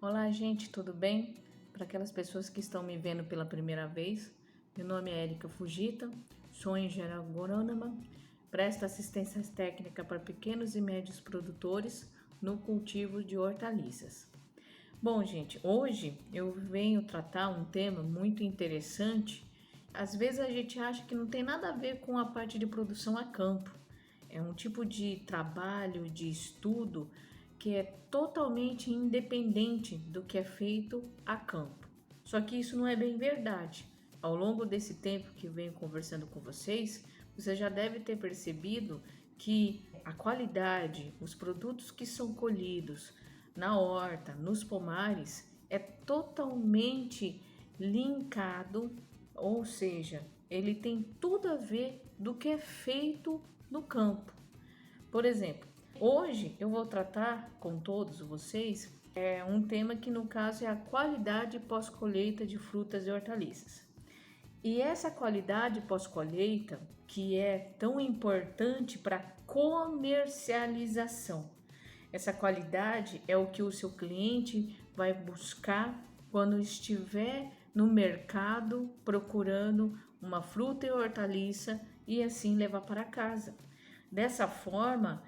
Olá, gente, tudo bem? Para aquelas pessoas que estão me vendo pela primeira vez, meu nome é Erika Fujita, sou engenheira agrônoma, presto assistência técnica para pequenos e médios produtores no cultivo de hortaliças. Bom, gente, hoje eu venho tratar um tema muito interessante. Às vezes a gente acha que não tem nada a ver com a parte de produção a campo. É um tipo de trabalho, de estudo que é totalmente independente do que é feito a campo. Só que isso não é bem verdade. Ao longo desse tempo que venho conversando com vocês, você já deve ter percebido que a qualidade, os produtos que são colhidos na horta, nos pomares, é totalmente linkado, ou seja, ele tem tudo a ver do que é feito no campo. Por exemplo, hoje eu vou tratar com todos vocês um tema que no caso é a qualidade pós-colheita de frutas e hortaliças. E essa qualidade pós-colheita que é tão importante para comercialização. Essa qualidade é o que o seu cliente vai buscar quando estiver no mercado procurando uma fruta e hortaliça e assim levar para casa. Dessa forma,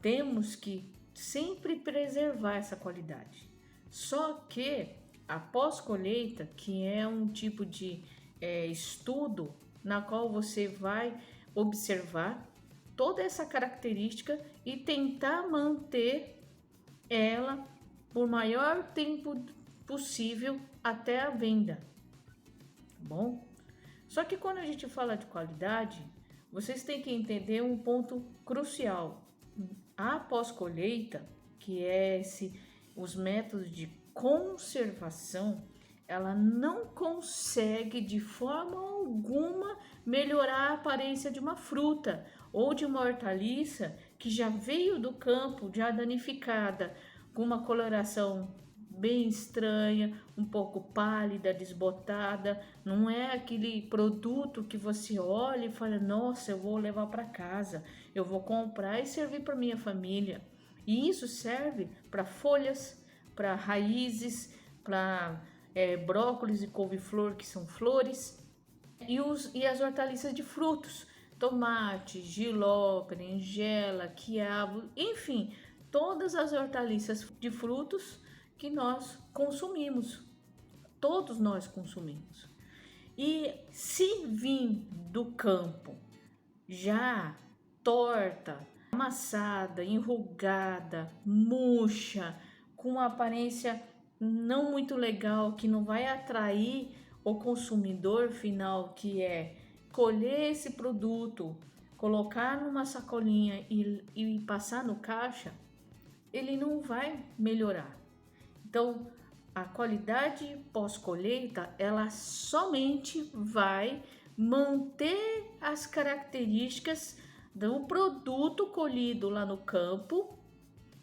temos que sempre preservar essa qualidade. Só que a pós-colheita, que é um tipo de estudo na qual você vai observar toda essa característica e tentar manter ela por maior tempo possível até a venda. Bom, só que quando a gente fala de qualidade, vocês têm que entender um ponto crucial. A pós-colheita, que é os métodos de conservação, ela não consegue de forma alguma melhorar a aparência de uma fruta ou de uma hortaliça que já veio do campo, já danificada, com uma coloração bem estranha, um pouco pálida, desbotada. Não é aquele produto que você olha e fala: nossa, eu vou levar para casa, eu vou comprar e servir para minha família. E isso serve para folhas, para raízes, para brócolis e couve-flor, que são flores, e as hortaliças de frutos, tomate, jiló, berinjela, quiabo, enfim, todas as hortaliças de frutos que nós consumimos, todos nós consumimos. E se vir do campo já torta, amassada, enrugada, murcha, com uma aparência não muito legal, que não vai atrair o consumidor final, que é colher esse produto, colocar numa sacolinha e passar no caixa, ele não vai melhorar. Então, a qualidade pós-colheita, ela somente vai manter as características do produto colhido lá no campo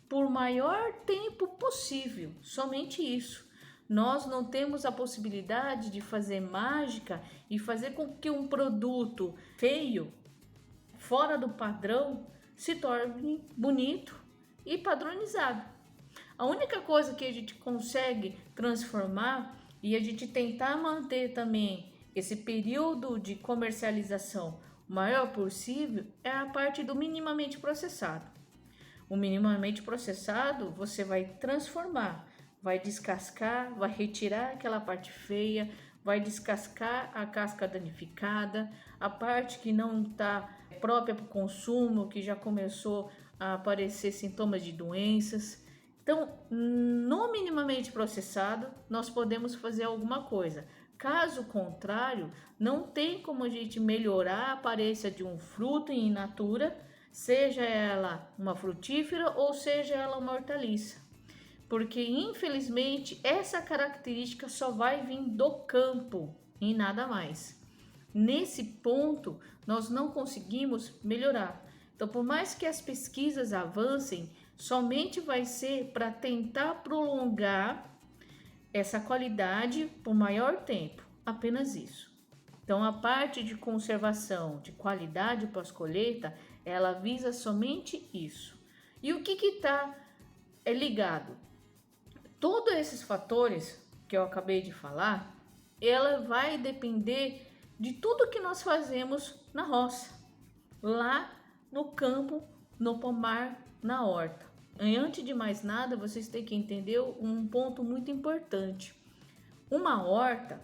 por maior tempo possível, somente isso. Nós não temos a possibilidade de fazer mágica e fazer com que um produto feio, fora do padrão, se torne bonito e padronizado. A única coisa que a gente consegue transformar e a gente tentar manter também esse período de comercialização o maior possível é a parte do minimamente processado. O minimamente processado você vai transformar, vai descascar, vai retirar aquela parte feia, vai descascar a casca danificada, a parte que não está própria para o consumo, que já começou a aparecer sintomas de doenças. Então, no minimamente processado, nós podemos fazer alguma coisa. Caso contrário, não tem como a gente melhorar a aparência de um fruto in natura, seja ela uma frutífera ou seja ela uma hortaliça. Porque, infelizmente, essa característica só vai vir do campo e nada mais. Nesse ponto, nós não conseguimos melhorar. Então, por mais que as pesquisas avancem, somente vai ser para tentar prolongar essa qualidade por maior tempo, apenas isso. Então, a parte de conservação de qualidade pós-colheita, ela visa somente isso. E o que está ligado? Todos esses fatores que eu acabei de falar, ela vai depender de tudo que nós fazemos na roça, lá no campo, no pomar, na horta. E antes de mais nada, vocês têm que entender um ponto muito importante. Uma horta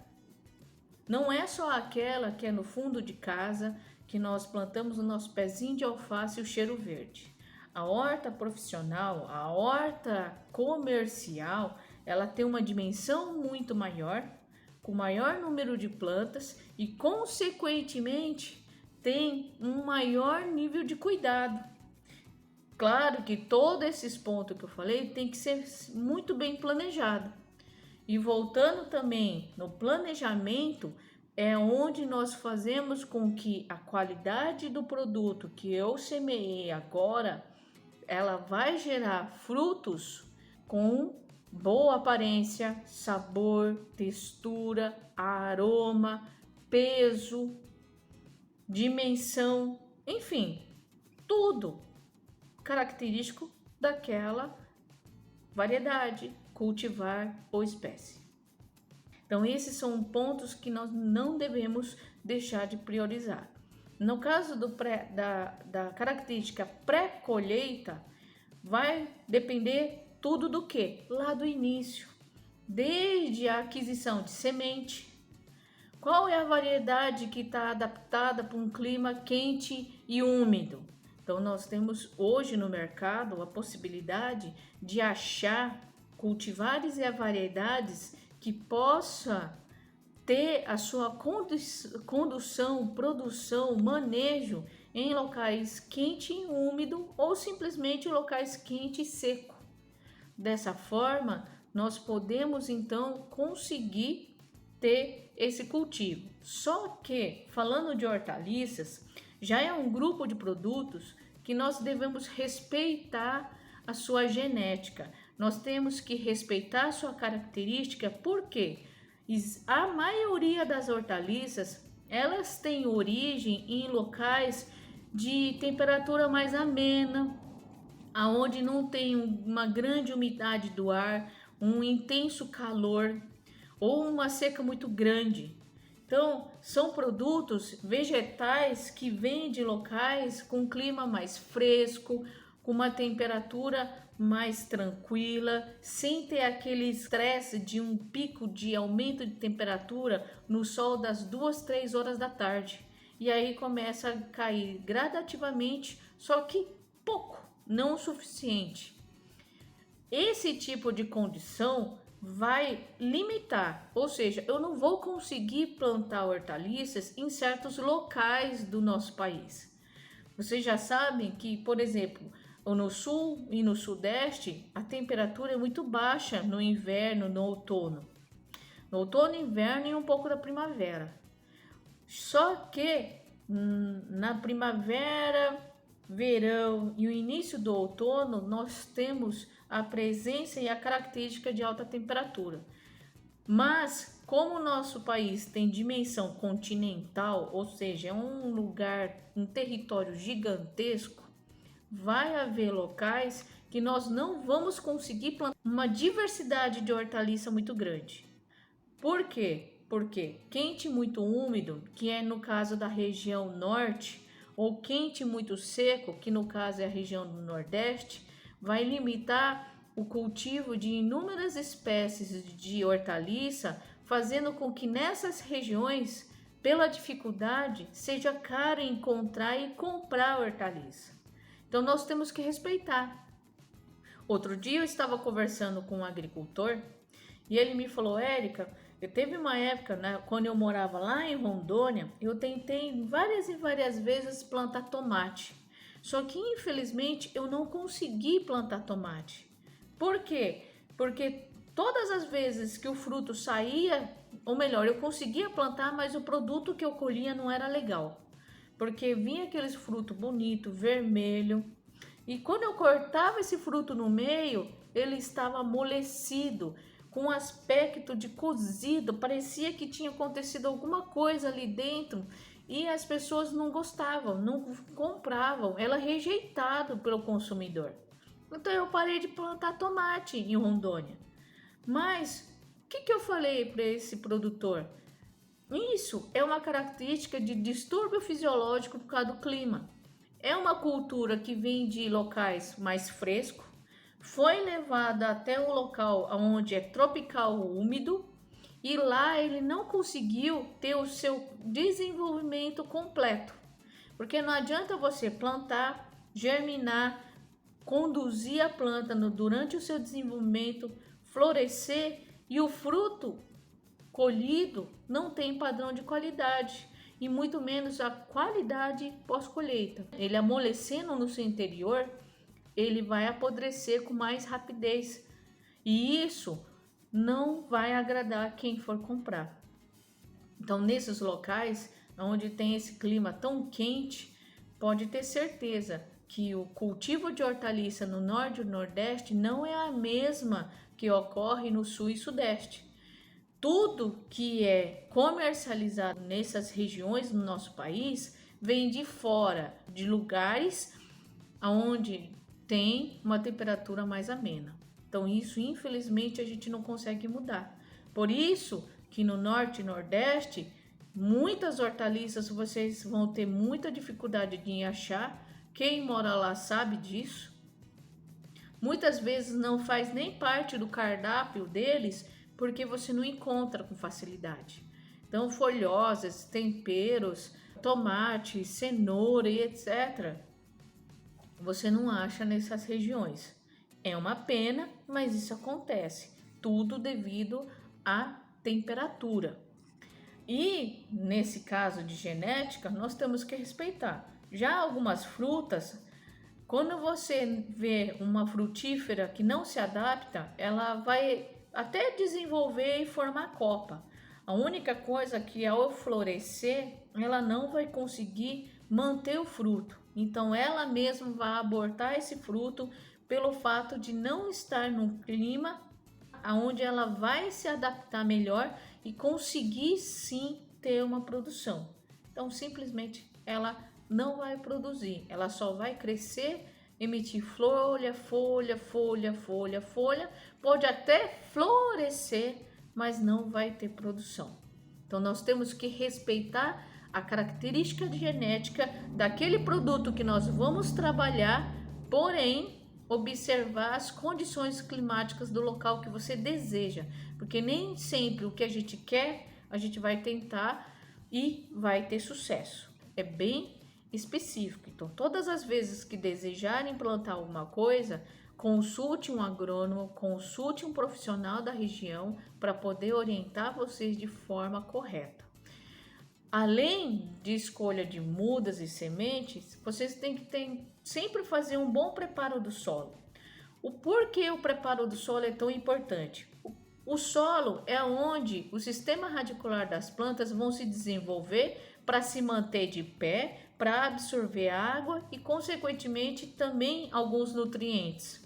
não é só aquela que é no fundo de casa, que nós plantamos o nosso pezinho de alface e o cheiro verde. A horta profissional, a horta comercial, ela tem uma dimensão muito maior, com maior número de plantas e, consequentemente, tem um maior nível de cuidado. Claro que todos esses pontos que eu falei tem que ser muito bem planejado. E voltando também no planejamento, é onde nós fazemos com que a qualidade do produto que eu semeei agora, ela vai gerar frutos com boa aparência, sabor, textura, aroma, peso, dimensão, enfim, tudo característico daquela variedade, cultivar ou espécie. Então, esses são pontos que nós não devemos deixar de priorizar. No caso da característica pré-colheita, vai depender tudo do que? Lá do início, desde a aquisição de semente. Qual é a variedade que está adaptada para um clima quente e úmido? Então, nós temos hoje no mercado a possibilidade de achar cultivares e variedades que possa ter a sua condução, produção, manejo em locais quente e úmido ou simplesmente locais quente e seco. Dessa forma, nós podemos então conseguir ter esse cultivo. Só que, falando de hortaliças, já é um grupo de produtos que nós devemos respeitar a sua genética. Nós temos que respeitar a sua característica, porque a maioria das hortaliças, elas têm origem em locais de temperatura mais amena, aonde não tem uma grande umidade do ar, um intenso calor ou uma seca muito grande. Então, são produtos vegetais que vêm de locais com clima mais fresco, com uma temperatura mais tranquila, sem ter aquele estresse de um pico de aumento de temperatura no sol das 2, 3 horas da tarde. E aí começa a cair gradativamente, só que pouco, não o suficiente. Esse tipo de condição vai limitar, ou seja, eu não vou conseguir plantar hortaliças em certos locais do nosso país. Vocês já sabem que, por exemplo, no sul e no sudeste, a temperatura é muito baixa no inverno, no outono. No outono, inverno e um pouco da primavera. Só que na primavera, verão e o início do outono, nós temos a presença e a característica de alta temperatura. Mas, como o nosso país tem dimensão continental, ou seja, é um lugar, um território gigantesco, vai haver locais que nós não vamos conseguir plantar uma diversidade de hortaliça muito grande. Por quê? Porque quente muito úmido, que é no caso da região norte, ou quente muito seco, que no caso é a região do nordeste, vai limitar o cultivo de inúmeras espécies de hortaliça, fazendo com que nessas regiões, pela dificuldade, seja caro encontrar e comprar hortaliça. Então nós temos que respeitar. Outro dia eu estava conversando com um agricultor e ele me falou: Érica, teve uma época, né, quando eu morava lá em Rondônia, eu tentei várias e várias vezes plantar tomate. Só que infelizmente eu não consegui plantar tomate. Por quê? Porque todas as vezes que o fruto saía, ou melhor, eu conseguia plantar, mas o produto que eu colhia não era legal. Porque vinha aqueles frutos bonito, vermelho, e quando eu cortava esse fruto no meio, ele estava amolecido, com aspecto de cozido, parecia que tinha acontecido alguma coisa ali dentro e as pessoas não gostavam, não compravam, era rejeitado pelo consumidor. Então eu parei de plantar tomate em Rondônia. Mas o que eu falei para esse produtor? Isso é uma característica de distúrbio fisiológico por causa do clima. É uma cultura que vem de locais mais frescos, foi levada até um local onde é tropical úmido e lá ele não conseguiu ter o seu desenvolvimento completo. Porque não adianta você plantar, germinar, conduzir a planta durante o seu desenvolvimento, florescer e o fruto colhido não tem padrão de qualidade e muito menos a qualidade pós-colheita. Ele amolecendo no seu interior, ele vai apodrecer com mais rapidez e isso não vai agradar quem for comprar. Então, nesses locais onde tem esse clima tão quente, pode ter certeza que o cultivo de hortaliça no norte e nordeste não é a mesma que ocorre no sul e sudeste. Tudo que é comercializado nessas regiões do nosso país vem de fora, de lugares onde tem uma temperatura mais amena. Então isso, infelizmente, a gente não consegue mudar. Por isso que no norte e nordeste, muitas hortaliças vocês vão ter muita dificuldade de achar. Quem mora lá sabe disso. Muitas vezes não faz nem parte do cardápio deles, porque você não encontra com facilidade. Então, folhosas, temperos, tomate, cenoura e etc., você não acha nessas regiões. É uma pena, mas isso acontece. Tudo devido à temperatura. E, nesse caso de genética, nós temos que respeitar. Já algumas frutas, quando você vê uma frutífera que não se adapta, ela vai até desenvolver e formar copa. A única coisa que ao florescer, ela não vai conseguir manter o fruto. Então ela mesma vai abortar esse fruto pelo fato de não estar num clima onde ela vai se adaptar melhor e conseguir sim ter uma produção. Então simplesmente ela não vai produzir, ela só vai crescer, emitir folha, pode até florescer, mas não vai ter produção. Então nós temos que respeitar a característica genética daquele produto que nós vamos trabalhar, porém observar as condições climáticas do local que você deseja, porque nem sempre o que a gente quer a gente vai tentar e vai ter sucesso. É bem específico. Então, todas as vezes que desejarem plantar alguma coisa, consulte um agrônomo, consulte um profissional da região para poder orientar vocês de forma correta. Além de escolha de mudas e sementes, vocês têm que sempre fazer um bom preparo do solo. O porquê o preparo do solo é tão importante? O solo é onde o sistema radicular das plantas vão se desenvolver para se manter de pé, para absorver água e, consequentemente, também alguns nutrientes.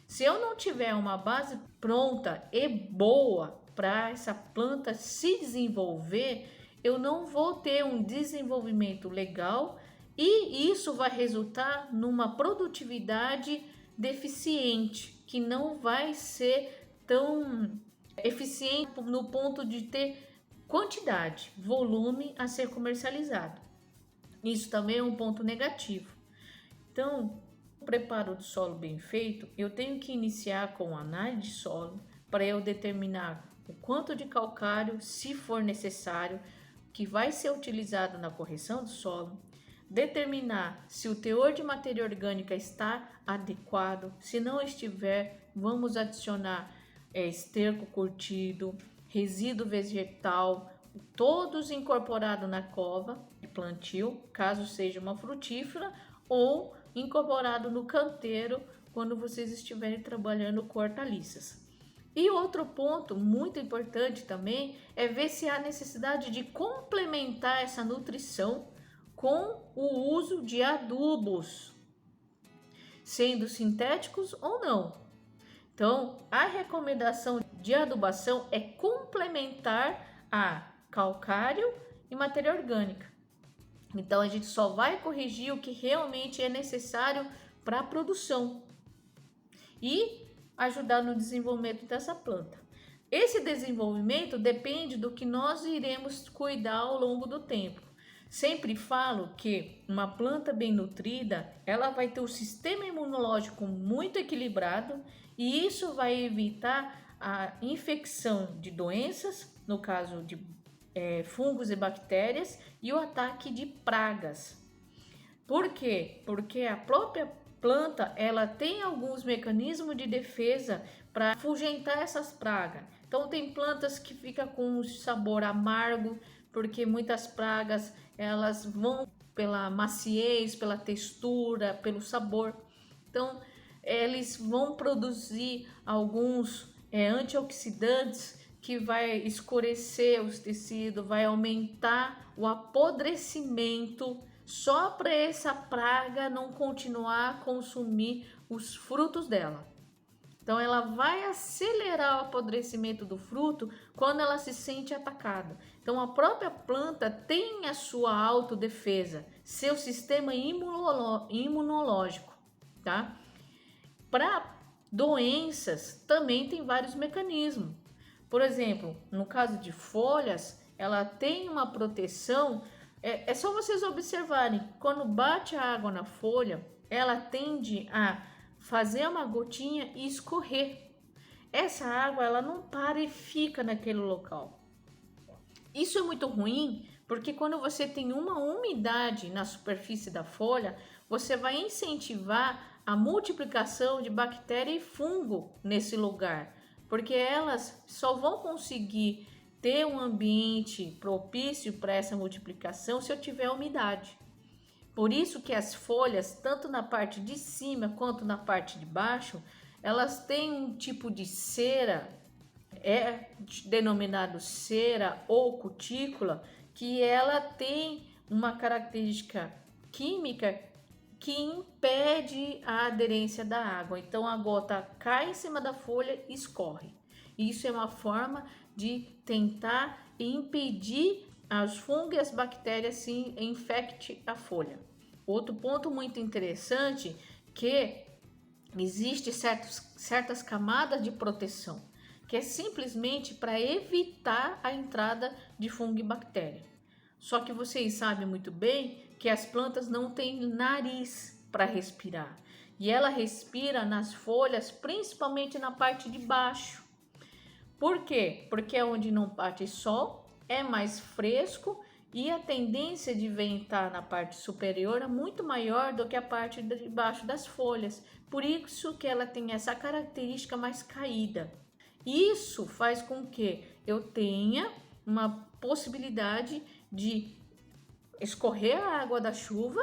Se eu não tiver uma base pronta e boa para essa planta se desenvolver, eu não vou ter um desenvolvimento legal e isso vai resultar numa produtividade deficiente, que não vai ser tão eficiente no ponto de ter quantidade, volume a ser comercializado. Isso também é um ponto negativo. Então, o preparo do solo bem feito, eu tenho que iniciar com análise de solo para eu determinar o quanto de calcário, se for necessário, que vai ser utilizado na correção do solo, determinar se o teor de matéria orgânica está adequado, se não estiver, vamos adicionar esterco curtido, resíduo vegetal, todos incorporados na cova de plantio, caso seja uma frutífera, ou incorporado no canteiro quando vocês estiverem trabalhando com hortaliças. E outro ponto muito importante também é ver se há necessidade de complementar essa nutrição com o uso de adubos, sendo sintéticos ou não. Então, a recomendação de adubação é complementar a calcário e matéria orgânica. Então, a gente só vai corrigir o que realmente é necessário para a produção e ajudar no desenvolvimento dessa planta. Esse desenvolvimento depende do que nós iremos cuidar ao longo do tempo. Sempre falo que uma planta bem nutrida, ela vai ter o sistema imunológico muito equilibrado e isso vai evitar a infecção de doenças, no caso de fungos e bactérias, e o ataque de pragas. Por quê? Porque a própria planta, ela tem alguns mecanismos de defesa para afugentar essas pragas. Então tem plantas que ficam com um sabor amargo, porque muitas pragas elas vão pela maciez, pela textura, pelo sabor. Então eles vão produzir alguns antioxidantes que vai escurecer os tecidos, vai aumentar o apodrecimento, só para essa praga não continuar a consumir os frutos dela. Então ela vai acelerar o apodrecimento do fruto quando ela se sente atacada. Então a própria planta tem a sua autodefesa, seu sistema imunológico, tá? Para doenças também tem vários mecanismos. Por exemplo, no caso de folhas, ela tem uma proteção. É só vocês observarem, quando bate a água na folha, ela tende a fazer uma gotinha e escorrer. Essa água ela não para e fica naquele local. Isso é muito ruim, porque quando você tem uma umidade na superfície da folha, você vai incentivar a multiplicação de bactéria e fungo nesse lugar, porque elas só vão conseguir ter um ambiente propício para essa multiplicação se eu tiver umidade. Por isso que as folhas, tanto na parte de cima quanto na parte de baixo, elas têm um tipo de cera, denominado cera ou cutícula, que ela tem uma característica química que impede a aderência da água. Então a gota cai em cima da folha e escorre. Isso é uma forma de tentar impedir as fungos e as bactérias se infectem a folha. Outro ponto muito interessante que existe certas camadas de proteção, que é simplesmente para evitar a entrada de fungo e bactéria. Só que vocês sabem muito bem que as plantas não têm nariz para respirar. E ela respira nas folhas, principalmente na parte de baixo. Por quê? Porque é onde não bate sol, é mais fresco e a tendência de ventar na parte superior é muito maior do que a parte de baixo das folhas. Por isso que ela tem essa característica mais caída. Isso faz com que eu tenha uma possibilidade de escorrer a água da chuva,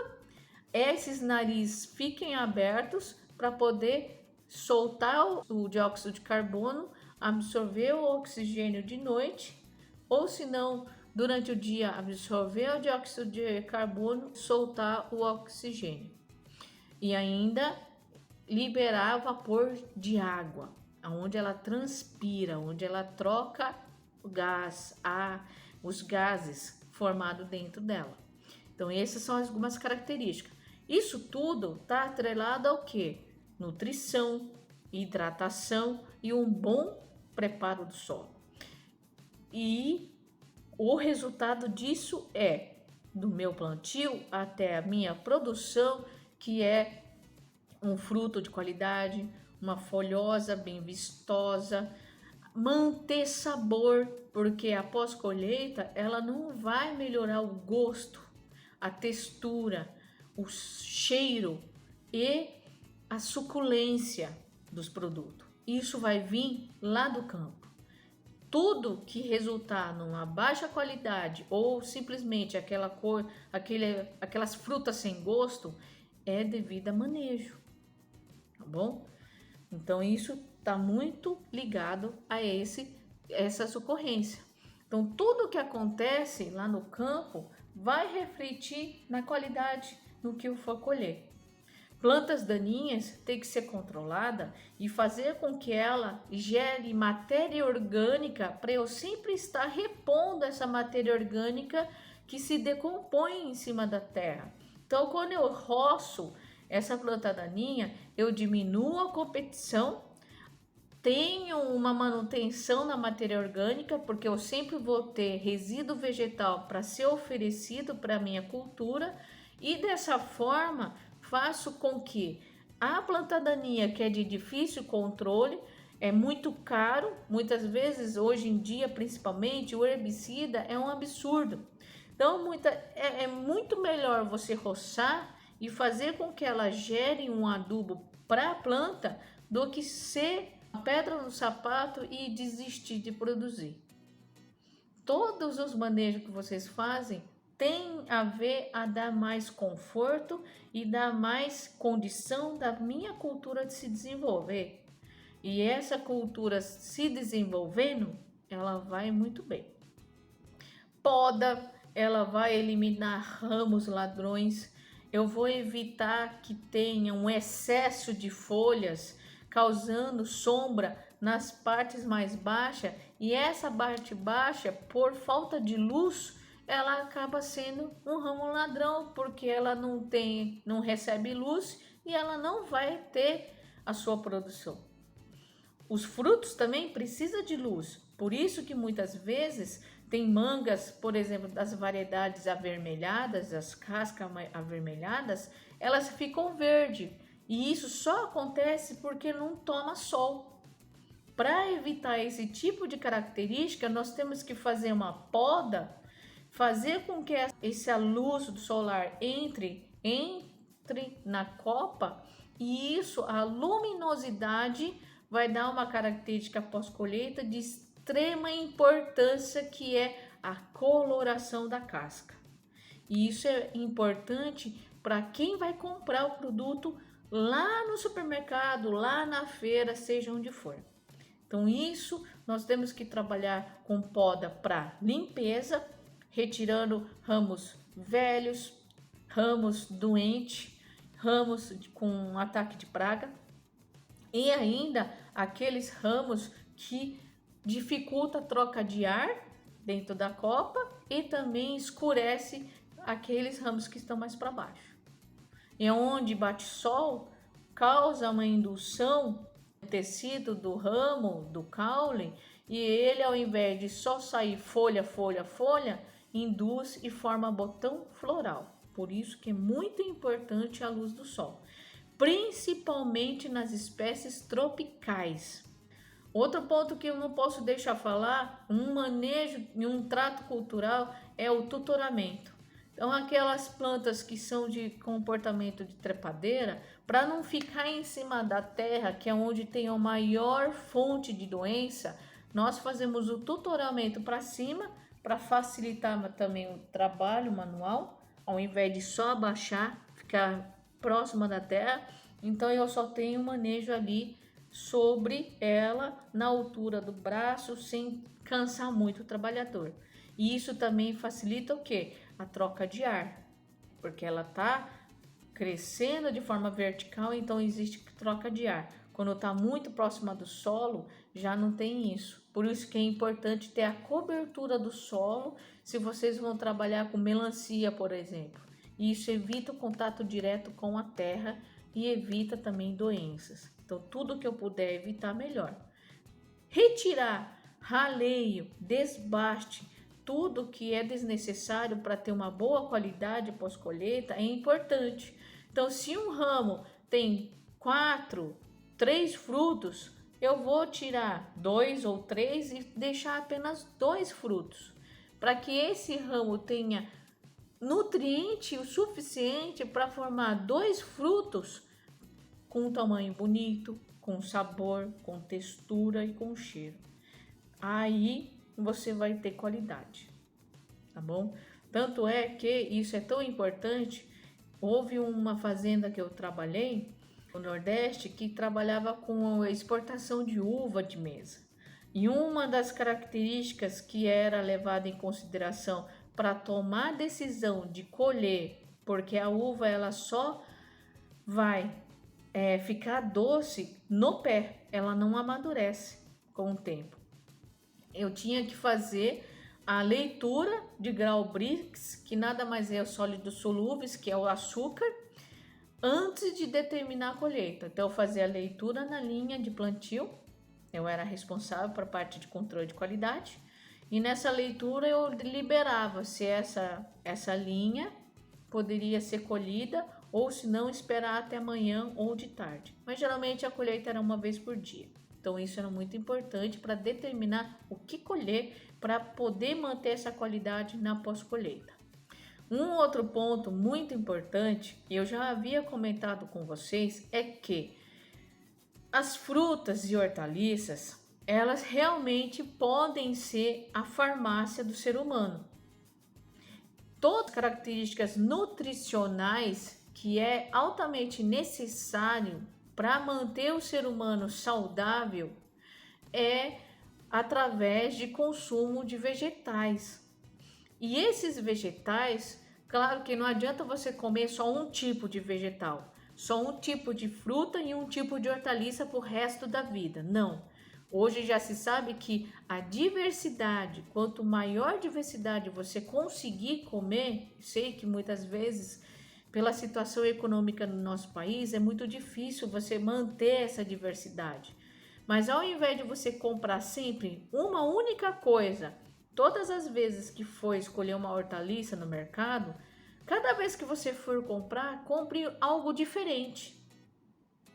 esses narizes fiquem abertos para poder soltar o dióxido de carbono, absorver o oxigênio de noite, ou se não, durante o dia absorver o dióxido de carbono, soltar o oxigênio. E ainda liberar vapor de água, onde ela transpira, onde ela troca o gás, os gases formados dentro dela. Então essas são algumas características. Isso tudo está atrelado ao quê? Nutrição, hidratação e um bom preparo do solo. E o resultado disso é do meu plantio até a minha produção, que é um fruto de qualidade, uma folhosa bem vistosa, manter sabor, porque após colheita ela não vai melhorar o gosto, a textura, o cheiro e a suculência dos produtos. Isso vai vir lá do campo. Tudo que resultar numa baixa qualidade ou simplesmente aquelas frutas sem gosto é devido a manejo, tá bom? Então isso está muito ligado a essas ocorrências. Então tudo que acontece lá no campo vai refletir na qualidade no que eu for colher. Plantas daninhas têm que ser controladas e fazer com que ela gere matéria orgânica para eu sempre estar repondo essa matéria orgânica que se decompõe em cima da terra. Então, quando eu roço essa planta daninha, eu diminuo a competição, tenho uma manutenção na matéria orgânica, porque eu sempre vou ter resíduo vegetal para ser oferecido para a minha cultura, e dessa forma faço com que a planta daninha, que é de difícil controle, é muito caro, muitas vezes, hoje em dia, principalmente, o herbicida é um absurdo. Então, é muito melhor você roçar e fazer com que ela gere um adubo para a planta do que ser uma pedra no sapato e desistir de produzir. Todos os manejos que vocês fazem têm a ver a dar mais conforto e dar mais condição da minha cultura de se desenvolver. E essa cultura se desenvolvendo, ela vai muito bem. Poda, ela vai eliminar ramos ladrões. Eu vou evitar que tenha um excesso de folhas, causando sombra nas partes mais baixas, e essa parte baixa, por falta de luz, ela acaba sendo um ramo ladrão, porque ela não recebe luz e ela não vai ter a sua produção. Os frutos também precisam de luz, por isso que muitas vezes tem mangas, por exemplo, das variedades avermelhadas, as cascas avermelhadas, elas ficam verdes. E isso só acontece porque não toma sol. Para evitar esse tipo de característica, nós temos que fazer uma poda, fazer com que essa luz do solar entre na copa, e isso, a luminosidade, vai dar uma característica pós-colheita de extrema importância, que é a coloração da casca. E isso é importante para quem vai comprar o produto lá no supermercado, lá na feira, seja onde for. Então isso nós temos que trabalhar com poda para limpeza, retirando ramos velhos, ramos doentes, ramos com ataque de praga, e ainda aqueles ramos que dificulta a troca de ar dentro da copa e também escurece aqueles ramos que estão mais para baixo. E onde bate sol, causa uma indução no tecido do ramo, do caule, e ele, ao invés de só sair folha, folha, folha, induz e forma botão floral. Por isso que é muito importante a luz do sol, principalmente nas espécies tropicais. Outro ponto que eu não posso deixar falar, um manejo e um trato cultural, é o tutoramento. Então, aquelas plantas que são de comportamento de trepadeira, para não ficar em cima da terra, que é onde tem a maior fonte de doença, nós fazemos o tutoramento para cima, para facilitar também o trabalho manual, ao invés de só abaixar, ficar próxima da terra. Então, eu só tenho manejo ali sobre ela, na altura do braço, sem cansar muito o trabalhador. E isso também facilita o quê? A troca de ar, porque ela está crescendo de forma vertical, então existe troca de ar. Quando está muito próxima do solo, já não tem isso. Por isso que é importante ter a cobertura do solo, se vocês vão trabalhar com melancia, por exemplo. Isso evita o contato direto com a terra e evita também doenças. Então, tudo que eu puder evitar, melhor. Retirar raleio, desbaste, tudo que é desnecessário para ter uma boa qualidade pós-colheita é importante. Então, se um ramo tem 3 frutos, eu vou tirar 2 ou 3 e deixar apenas 2 frutos, para que esse ramo tenha nutriente o suficiente para formar 2 frutos com um tamanho bonito, com sabor, com textura e com cheiro. Aí você vai ter qualidade, tá bom? Tanto é que isso é tão importante. Houve uma fazenda que eu trabalhei no Nordeste que trabalhava com a exportação de uva de mesa. E uma das características que era levada em consideração para tomar a decisão de colher, porque a uva ela só vai ficar doce no pé, ela não amadurece com o tempo. Eu tinha que fazer a leitura de grau Brix, que nada mais é o sólido solúveis, que é o açúcar, antes de determinar a colheita. Então eu fazia a leitura na linha de plantio Eu era responsável para a parte de controle de qualidade e nessa leitura eu liberava se essa linha poderia ser colhida ou se não esperar até amanhã ou de tarde. Mas geralmente a colheita era uma vez por dia. Então isso era muito importante para determinar o que colher para poder manter essa qualidade na pós-colheita. Um outro ponto muito importante, eu já havia comentado com vocês, é que as frutas e hortaliças, elas realmente podem ser a farmácia do ser humano. Todas as características nutricionais que é altamente necessário para manter o ser humano saudável é através de consumo de vegetais. E esses vegetais, claro que não adianta você comer só um tipo de vegetal, só um tipo de fruta e um tipo de hortaliça para o resto da vida. Não. Hoje já se sabe que a diversidade, quanto maior diversidade você conseguir comer, sei que muitas vezes, pela situação econômica no nosso país, é muito difícil você manter essa diversidade. Mas ao invés de você comprar sempre uma única coisa, todas as vezes que for escolher uma hortaliça no mercado, cada vez que você for comprar, compre algo diferente,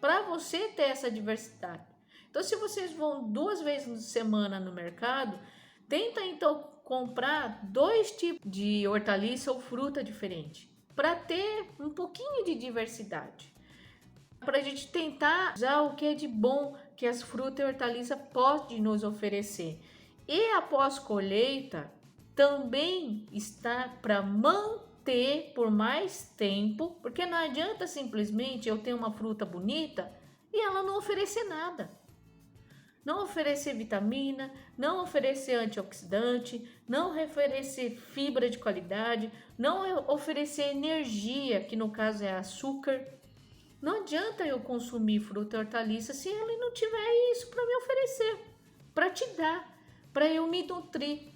para você ter essa diversidade. Então, se vocês vão 2 vezes na semana no mercado, tenta então comprar 2 tipos de hortaliça ou fruta diferente, para ter um pouquinho de diversidade. Para a gente tentar usar o que é de bom que as frutas e hortaliças podem nos oferecer. E após colheita, também está para manter por mais tempo, porque não adianta simplesmente eu ter uma fruta bonita e ela não oferecer nada. Não oferecer vitamina, não oferecer antioxidante, não oferecer fibra de qualidade, não oferecer energia, que no caso é açúcar. Não adianta eu consumir fruta e hortaliça se ele não tiver isso para me oferecer, para te dar, para eu me nutrir.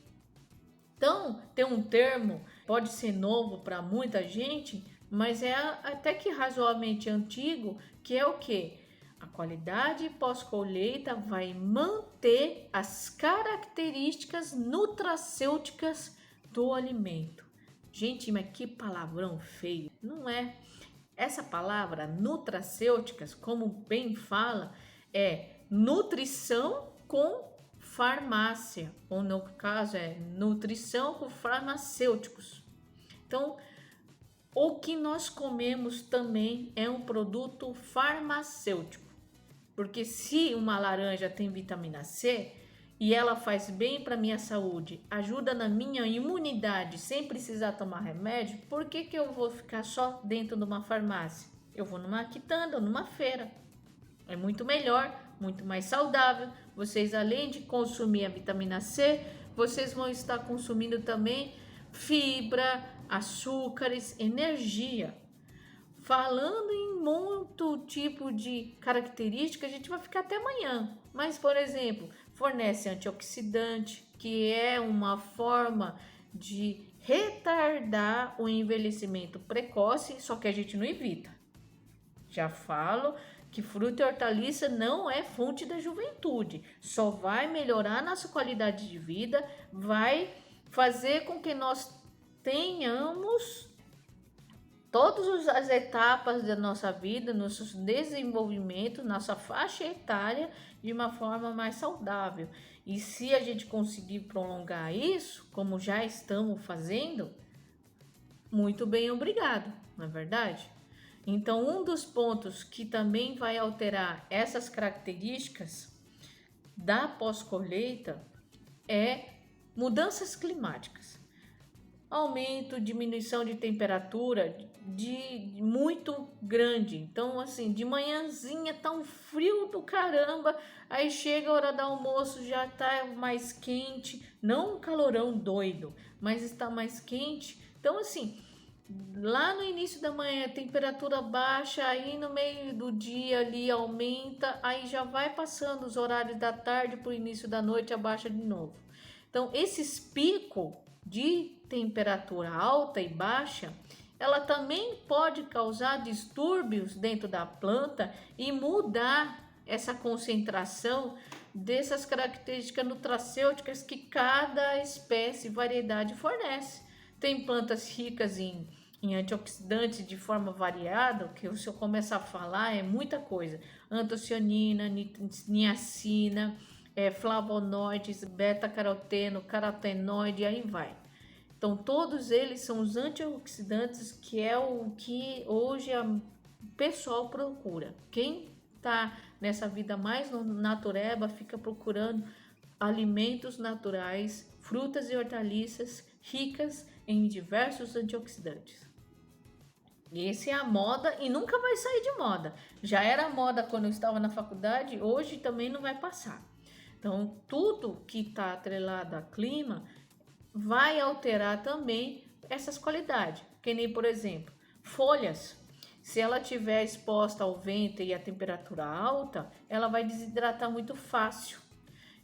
Então, tem um termo, pode ser novo para muita gente, mas é até que razoavelmente antigo, que é o quê? A qualidade pós-colheita vai manter as características nutracêuticas do alimento. Gente, mas que palavrão feio, não é? Essa palavra nutracêuticas, como bem fala, é nutrição com farmácia, ou no caso é nutrição com farmacêuticos. Então, o que nós comemos também é um produto farmacêutico. Porque se uma laranja tem vitamina C e ela faz bem para minha saúde, ajuda na minha imunidade sem precisar tomar remédio, por que eu vou ficar só dentro de uma farmácia? Eu vou numa quitanda ou numa feira. É muito melhor, muito mais saudável. Vocês, além de consumir a vitamina C, vocês vão estar consumindo também fibra, açúcares, energia. Falando em muito tipo de característica, a gente vai ficar até amanhã. Mas, por exemplo, fornece antioxidante, que é uma forma de retardar o envelhecimento precoce, só que a gente não evita. Já falo que fruta e hortaliça não é fonte da juventude, só vai melhorar nossa qualidade de vida, vai fazer com que nós tenhamos todas as etapas da nossa vida, nosso desenvolvimento, nossa faixa etária de uma forma mais saudável. E se a gente conseguir prolongar isso, como já estamos fazendo, muito bem, obrigado, não é verdade? Então, um dos pontos que também vai alterar essas características da pós-colheita é mudanças climáticas. Aumento, diminuição de temperatura de muito grande. Então, assim, de manhãzinha tá um frio do caramba, aí chega a hora do almoço, já tá mais quente, não um calorão doido, mas está mais quente. Então, assim, lá no início da manhã, temperatura baixa, aí no meio do dia ali aumenta, aí já vai passando os horários da tarde para o início da noite, abaixa de novo. Então, esses picos de temperatura alta e baixa, ela também pode causar distúrbios dentro da planta e mudar essa concentração dessas características nutracêuticas que cada espécie e variedade fornece. Tem plantas ricas em antioxidantes de forma variada, que se eu começar a falar é muita coisa. Antocianina, niacina, flavonoides, beta-caroteno, carotenoide, aí vai. Então, todos eles são os antioxidantes que é o que hoje o pessoal procura. Quem está nessa vida mais natureba fica procurando alimentos naturais, frutas e hortaliças ricas em diversos antioxidantes. Essa é a moda e nunca vai sair de moda. Já era moda quando eu estava na faculdade, hoje também não vai passar. Então, tudo que está atrelado a clima vai alterar também essas qualidades. Que nem, por exemplo, folhas. Se ela estiver exposta ao vento e à temperatura alta, ela vai desidratar muito fácil.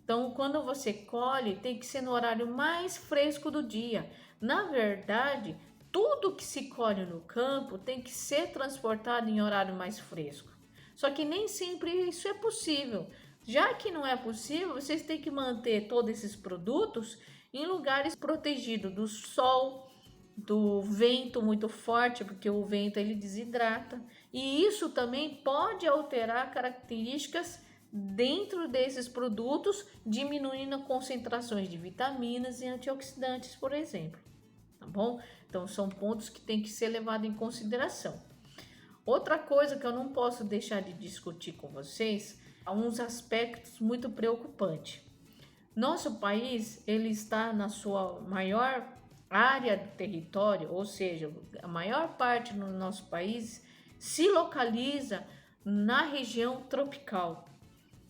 Então, quando você colhe, tem que ser no horário mais fresco do dia. Na verdade, tudo que se colhe no campo tem que ser transportado em horário mais fresco. Só que nem sempre isso é possível. Já que não é possível, vocês têm que manter todos esses produtos em lugares protegidos do sol, do vento muito forte, porque o vento ele desidrata. E isso também pode alterar características dentro desses produtos, diminuindo concentrações de vitaminas e antioxidantes, por exemplo. Tá bom? Então são pontos que tem que ser levados em consideração. Outra coisa que eu não posso deixar de discutir com vocês, há uns aspectos muito preocupantes. Nosso país, ele está na sua maior área do território, ou seja, a maior parte do nosso país se localiza na região tropical,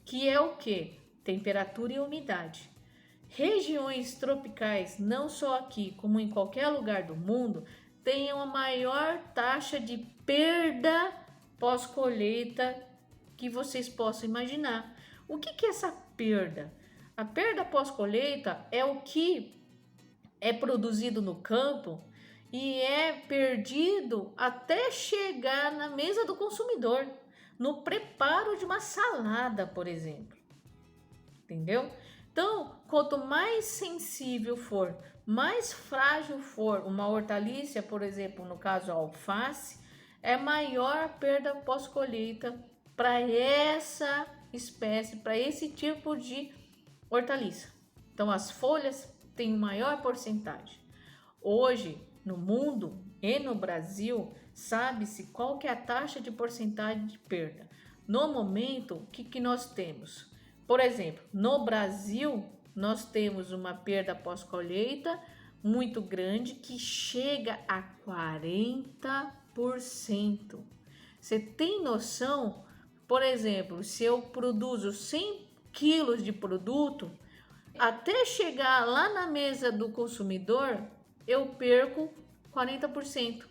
que é o que? Temperatura e umidade. Regiões tropicais, não só aqui, como em qualquer lugar do mundo, têm uma maior taxa de perda pós-colheita que vocês possam imaginar. O que é essa perda? A perda pós-colheita é o que é produzido no campo e é perdido até chegar na mesa do consumidor, no preparo de uma salada, por exemplo. Entendeu? Então, quanto mais sensível for, mais frágil for uma hortaliça, por exemplo, no caso a alface, é maior a perda pós-colheita para essa espécie, para esse tipo de hortaliça. Então, as folhas têm maior porcentagem. Hoje, no mundo e no Brasil, sabe-se qual que é a taxa de porcentagem de perda. No momento, o que nós temos? Por exemplo, no Brasil, nós temos uma perda pós-colheita muito grande que chega a 40%. Você tem noção? Por exemplo, se eu produzo 100 quilos de produto, até chegar lá na mesa do consumidor, eu perco 40%.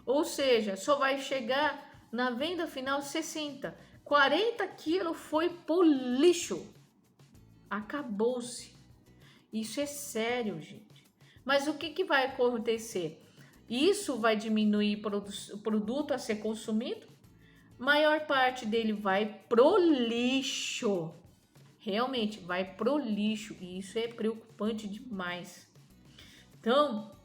Ou seja, só vai chegar na venda final 60. 40 quilos foi pro lixo. Acabou-se. Isso é sério, gente. Mas o que vai acontecer? Isso vai diminuir o produto a ser consumido? Maior parte dele vai pro lixo. Realmente vai pro lixo. E isso é preocupante demais. Então,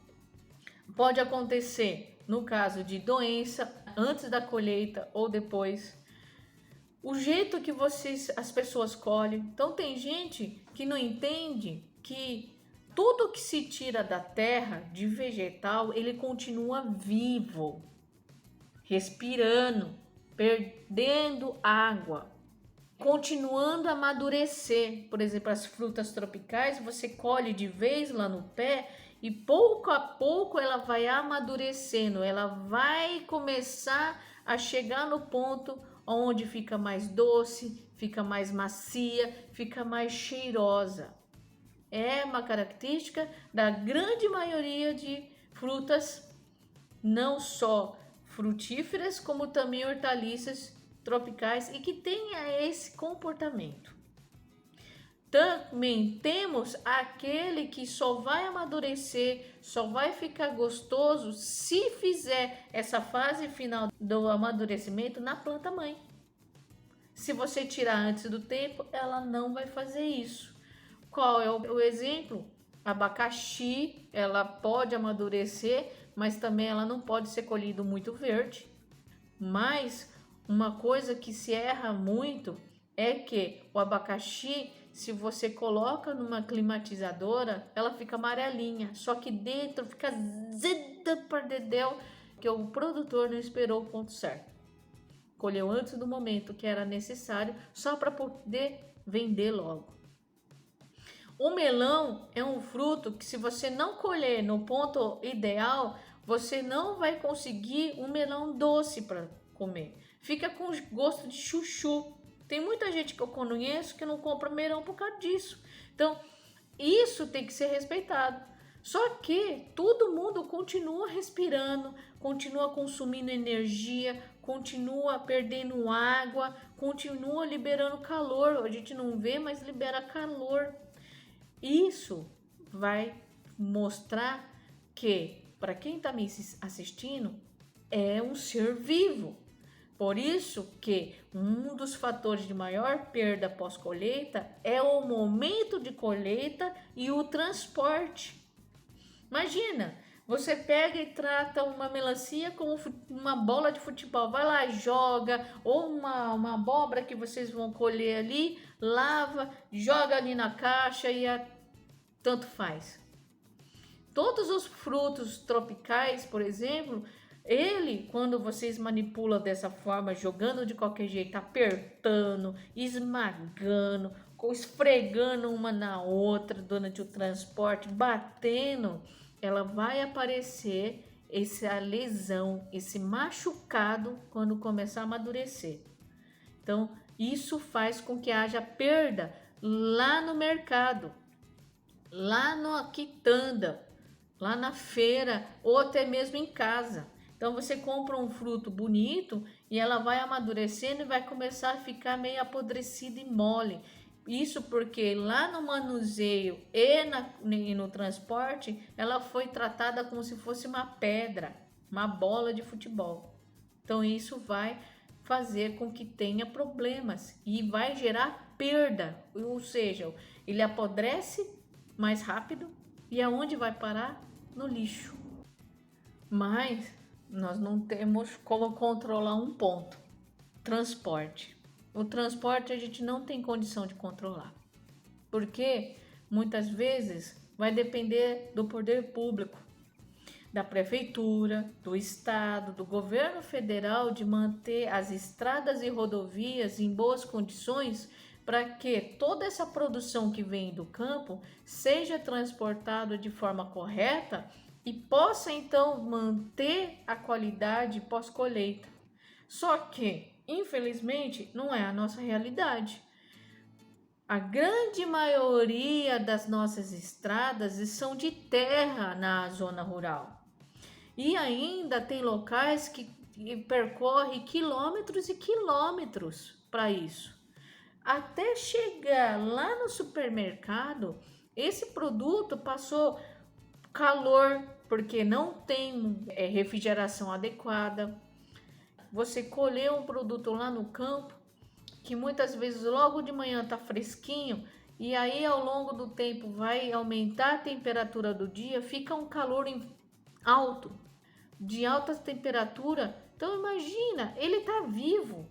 pode acontecer no caso de doença antes da colheita ou depois. O jeito que as pessoas colhem. Então tem gente que não entende que tudo que se tira da terra, de vegetal, ele continua vivo, respirando, perdendo água, continuando a amadurecer. Por exemplo, as frutas tropicais, você colhe de vez lá no pé e pouco a pouco ela vai amadurecendo, ela vai começar a chegar no ponto onde fica mais doce, fica mais macia, fica mais cheirosa. É uma característica da grande maioria de frutas, não só frutíferas, como também hortaliças tropicais e que tenha esse comportamento. Também temos aquele que só vai amadurecer, só vai ficar gostoso se fizer essa fase final do amadurecimento na planta mãe. Se você tirar antes do tempo, ela não vai fazer isso. Qual é o exemplo? Abacaxi, ela pode amadurecer, mas também ela não pode ser colhido muito verde. Mas uma coisa que se erra muito é que o abacaxi, se você coloca numa climatizadora, ela fica amarelinha, só que dentro fica zeda para dedéu, que o produtor não esperou o ponto certo. Colheu antes do momento que era necessário, só para poder vender logo. O melão é um fruto que, se você não colher no ponto ideal, você não vai conseguir um melão doce para comer. Fica com gosto de chuchu. Tem muita gente que eu conheço que não compra melão por causa disso. Então, isso tem que ser respeitado. Só que todo mundo continua respirando, continua consumindo energia, continua perdendo água, continua liberando calor. A gente não vê, mas libera calor. Isso vai mostrar que, para quem está me assistindo, é um ser vivo. Por isso que um dos fatores de maior perda pós-colheita é o momento de colheita e o transporte. Imagina, você pega e trata uma melancia como uma bola de futebol, vai lá, joga, ou uma abóbora que vocês vão colher ali, lava, joga ali na caixa e tanto faz. Todos os frutos tropicais, por exemplo, ele, quando vocês manipulam dessa forma, jogando de qualquer jeito, apertando, esmagando, esfregando uma na outra durante o transporte, batendo, ela vai aparecer essa lesão, esse machucado quando começar a amadurecer. Então, isso faz com que haja perda lá no mercado, lá na quitanda, lá na feira ou até mesmo em casa. Então você compra um fruto bonito e ela vai amadurecendo e vai começar a ficar meio apodrecida e mole. Isso porque lá no manuseio e no transporte ela foi tratada como se fosse uma pedra, uma bola de futebol. Então isso vai fazer com que tenha problemas e vai gerar perda, ou seja, ele apodrece mais rápido e aonde vai parar? No lixo. Mas nós não temos como controlar um ponto: transporte. O transporte a gente não tem condição de controlar, porque muitas vezes vai depender do poder público, da prefeitura, do estado, do governo federal, de manter as estradas e rodovias em boas condições para que toda essa produção que vem do campo seja transportada de forma correta e possa então manter a qualidade pós-colheita. Só que, infelizmente, não é a nossa realidade. A grande maioria das nossas estradas são de terra na zona rural. E ainda tem locais que percorrem quilômetros e quilômetros para isso. Até chegar lá no supermercado, esse produto passou calor, porque não tem refrigeração adequada. Você colheu um produto lá no campo, que muitas vezes logo de manhã está fresquinho, e aí ao longo do tempo vai aumentar a temperatura do dia, fica um calor alto, de alta temperatura. Então imagina, ele está vivo.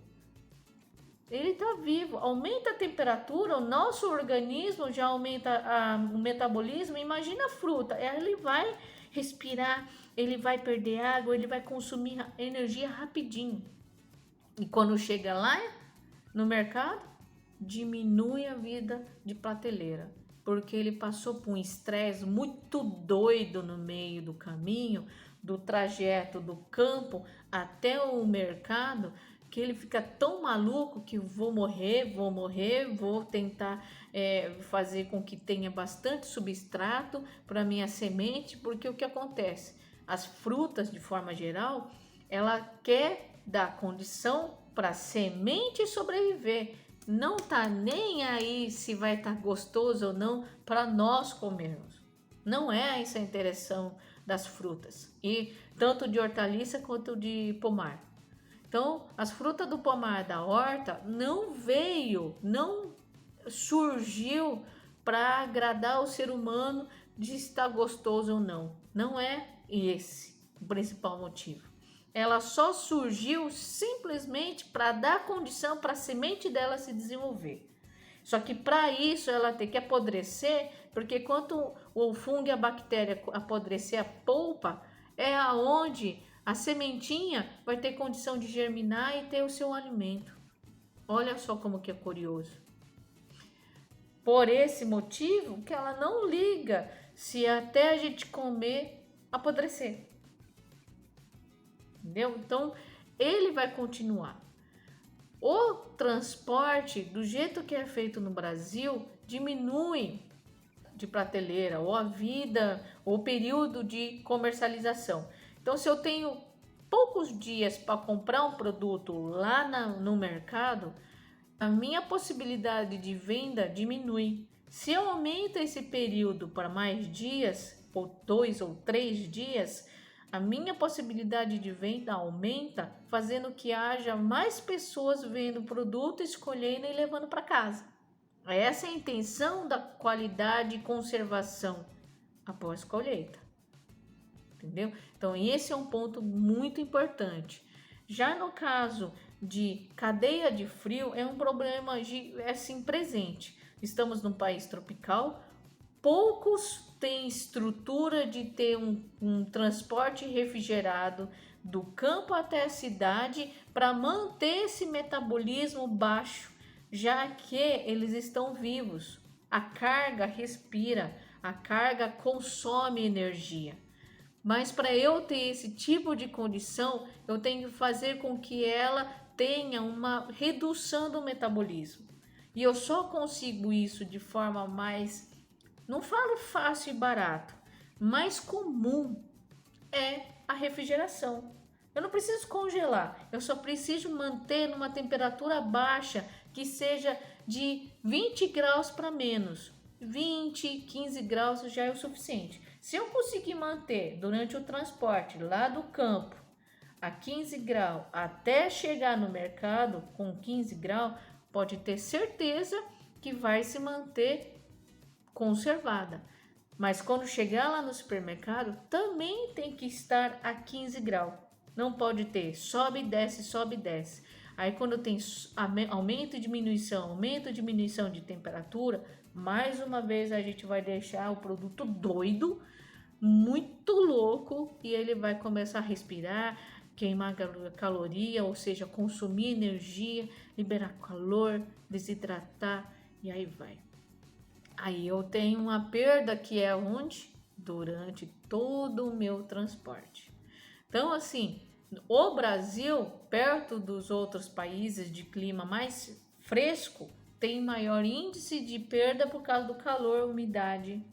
Ele está vivo, aumenta a temperatura, o nosso organismo já aumenta o metabolismo. Imagina a fruta, ele vai respirar, ele vai perder água, ele vai consumir energia rapidinho. E quando chega lá no mercado, diminui a vida de prateleira, porque ele passou por um estresse muito doido no meio do caminho, do trajeto do campo até o mercado, que ele fica tão maluco que vou morrer, vou tentar fazer com que tenha bastante substrato para minha semente, porque o que acontece? As frutas, de forma geral, ela quer dar condição para a semente sobreviver, não tá nem aí se vai estar gostoso ou não para nós comermos. Não é essa a intenção das frutas, e tanto de hortaliça quanto de pomar. Então, as frutas do pomar da horta não surgiu para agradar o ser humano de estar gostoso ou não. Não é esse o principal motivo. Ela só surgiu simplesmente para dar condição para a semente dela se desenvolver. Só que para isso ela tem que apodrecer, porque quando o fungo e a bactéria apodrecer a polpa, é aonde a sementinha vai ter condição de germinar e ter o seu alimento. Olha só como que é curioso. Por esse motivo que ela não liga se até a gente comer apodrecer. Entendeu? Então, ele vai continuar. O transporte, do jeito que é feito no Brasil, diminui de prateleira ou a vida ou o período de comercialização. Então, se eu tenho poucos dias para comprar um produto lá no mercado, a minha possibilidade de venda diminui. Se eu aumento esse período para mais dias, ou 2 ou 3 dias, a minha possibilidade de venda aumenta, fazendo que haja mais pessoas vendo o produto, escolhendo e levando para casa. Essa é a intenção da qualidade e conservação após colheita. Entendeu? Então, esse é um ponto muito importante. Já no caso de cadeia de frio, é um problema assim, presente. Estamos num país tropical, poucos têm estrutura de ter um transporte refrigerado do campo até a cidade para manter esse metabolismo baixo, já que eles estão vivos. A carga respira, a carga consome energia. Mas para eu ter esse tipo de condição, eu tenho que fazer com que ela tenha uma redução do metabolismo. E eu só consigo isso de forma mais, não falo fácil e barato, mais comum é a refrigeração. Eu não preciso congelar, eu só preciso manter numa temperatura baixa que seja de 20 graus para menos. 20, 15 graus já é o suficiente. Se eu conseguir manter durante o transporte lá do campo a 15 graus até chegar no mercado com 15 graus, pode ter certeza que vai se manter conservada. Mas quando chegar lá no supermercado, também tem que estar a 15 graus. Não pode ter sobe e desce, sobe e desce. Aí quando tem aumento e diminuição de temperatura, mais uma vez a gente vai deixar o produto doido, muito louco, e ele vai começar a respirar, queimar caloria, ou seja, consumir energia, liberar calor, desidratar, e aí vai. Aí eu tenho uma perda que é onde? Durante todo o meu transporte. Então, assim, o Brasil, perto dos outros países de clima mais fresco, tem maior índice de perda por causa do calor, umidade.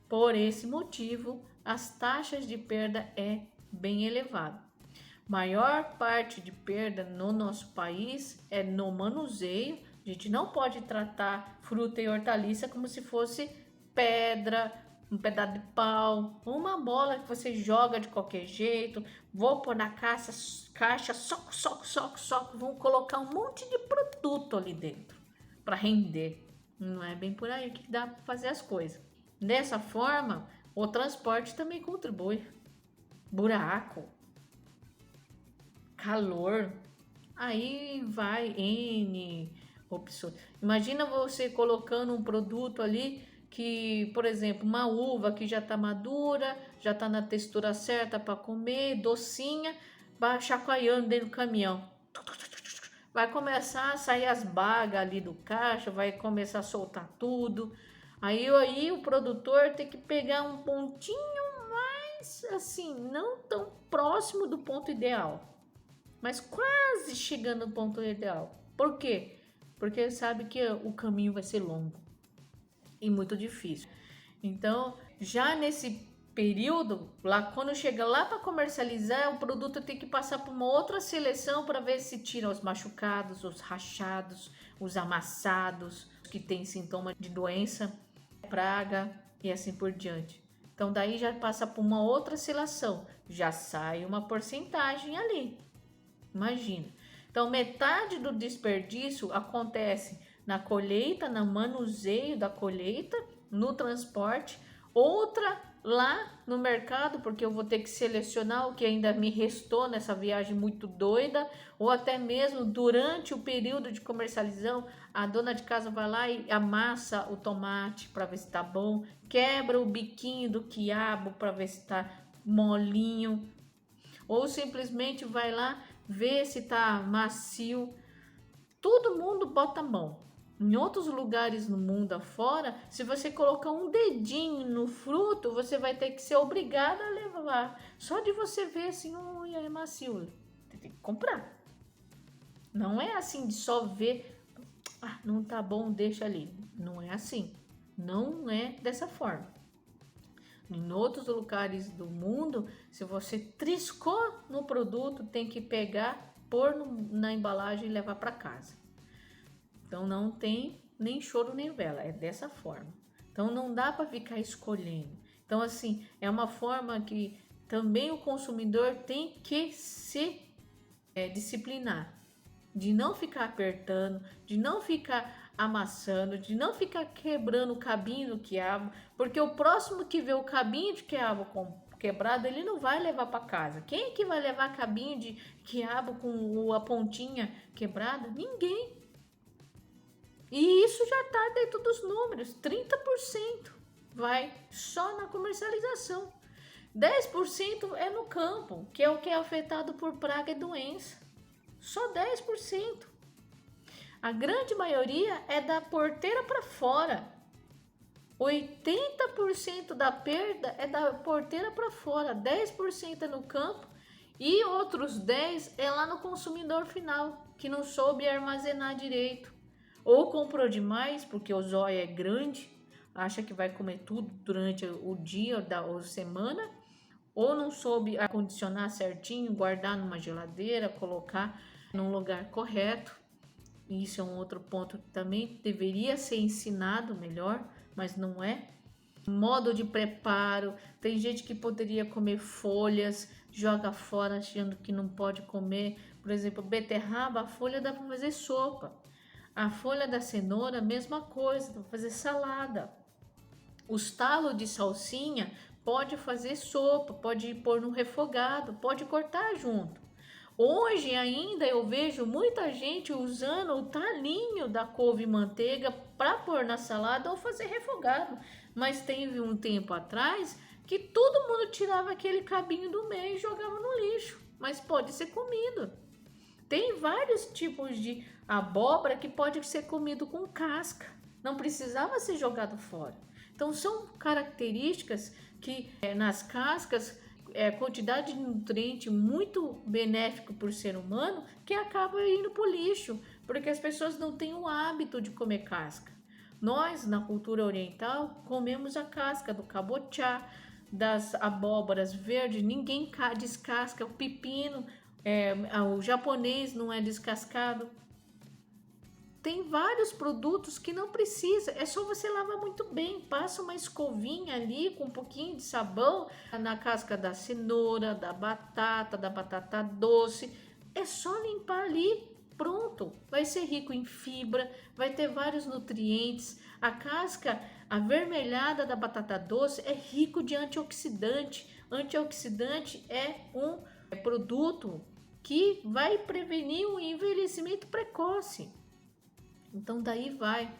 Por esse motivo, as taxas de perda é bem elevada. Maior parte de perda no nosso país é no manuseio. A gente não pode tratar fruta e hortaliça como se fosse pedra, um pedaço de pau, uma bola que você joga de qualquer jeito. Vou pôr na caixa, soco, vão colocar um monte de produto ali dentro para render. Não é bem por aí que dá para fazer as coisas. Dessa forma, o transporte também contribui. Buraco, calor, aí vai N opções. Imagina você colocando um produto ali que, por exemplo, uma uva que já está madura, já está na textura certa para comer, docinha, vai chacoalhando dentro do caminhão. Vai começar a sair as bagas ali do caixa, vai começar a soltar tudo. Aí o produtor tem que pegar um pontinho mais, assim, não tão próximo do ponto ideal, mas quase chegando no ponto ideal. Por quê? Porque ele sabe que o caminho vai ser longo e muito difícil. Então, já nesse período, lá quando chega lá para comercializar, o produto tem que passar por uma outra seleção para ver se tira os machucados, os rachados, os amassados, que tem sintoma de doença, praga e assim por diante. Então daí já passa por uma outra seleção, já sai uma porcentagem ali. Imagina. Então, metade do desperdício acontece na colheita, no manuseio da colheita, no transporte, outra lá no mercado, porque eu vou ter que selecionar o que ainda me restou nessa viagem muito doida, ou até mesmo durante o período de comercialização, a dona de casa vai lá e amassa o tomate para ver se tá bom, quebra o biquinho do quiabo para ver se tá molinho, ou simplesmente vai lá ver se tá macio. Todo mundo bota a mão. Em outros lugares no mundo afora, se você colocar um dedinho no fruto, você vai ter que ser obrigado a levar. Só de você ver assim, é macio, você tem que comprar. Não é assim de só ver, não tá bom, deixa ali. Não é assim. Não é dessa forma. Em outros lugares do mundo, se você triscou no produto, tem que pegar, pôr na embalagem e levar para casa. Então não tem nem choro nem vela, é dessa forma. Então não dá para ficar escolhendo. Então assim, é uma forma que também o consumidor tem que se disciplinar, de não ficar apertando, de não ficar amassando, de não ficar quebrando o cabinho do quiabo, porque o próximo que vê o cabinho de quiabo quebrado, ele não vai levar para casa. Quem que vai levar cabinho de quiabo com a pontinha quebrada? Ninguém. E isso já está dentro dos números, 30% vai só na comercialização. 10% é no campo, que é o que é afetado por praga e doença. Só 10%. A grande maioria é da porteira para fora. 80% da perda é da porteira para fora, 10% é no campo e outros 10% é lá no consumidor final, que não soube armazenar direito. Ou comprou demais, porque o zóio é grande, acha que vai comer tudo durante o dia ou semana, ou não soube acondicionar certinho, guardar numa geladeira, colocar num lugar correto. Isso é um outro ponto que também deveria ser ensinado melhor, mas não é. Modo de preparo, tem gente que poderia comer folhas, joga fora achando que não pode comer. Por exemplo, beterraba, a folha dá para fazer sopa. A folha da cenoura, mesma coisa, para fazer salada. Os talos de salsinha pode fazer sopa, pode pôr no refogado, pode cortar junto. Hoje ainda eu vejo muita gente usando o talinho da couve manteiga para pôr na salada ou fazer refogado. Mas teve um tempo atrás que todo mundo tirava aquele cabinho do meio e jogava no lixo. Mas pode ser comido. Tem vários tipos de abóbora que pode ser comido com casca. Não precisava ser jogado fora. Então são características que nas cascas quantidade de nutriente muito benéfico para o ser humano que acaba indo para o lixo, porque as pessoas não têm o hábito de comer casca. Nós, na cultura oriental, comemos a casca do cabotiá, das abóboras verdes, ninguém descasca, o pepino, o japonês não é descascado. Tem vários produtos que não precisa, é só você lavar muito bem, passa uma escovinha ali com um pouquinho de sabão na casca da cenoura, da batata doce, é só limpar ali, pronto, vai ser rico em fibra, vai ter vários nutrientes. A casca avermelhada da batata doce é rico de antioxidante. Antioxidante é um produto que vai prevenir o envelhecimento precoce. Então daí vai.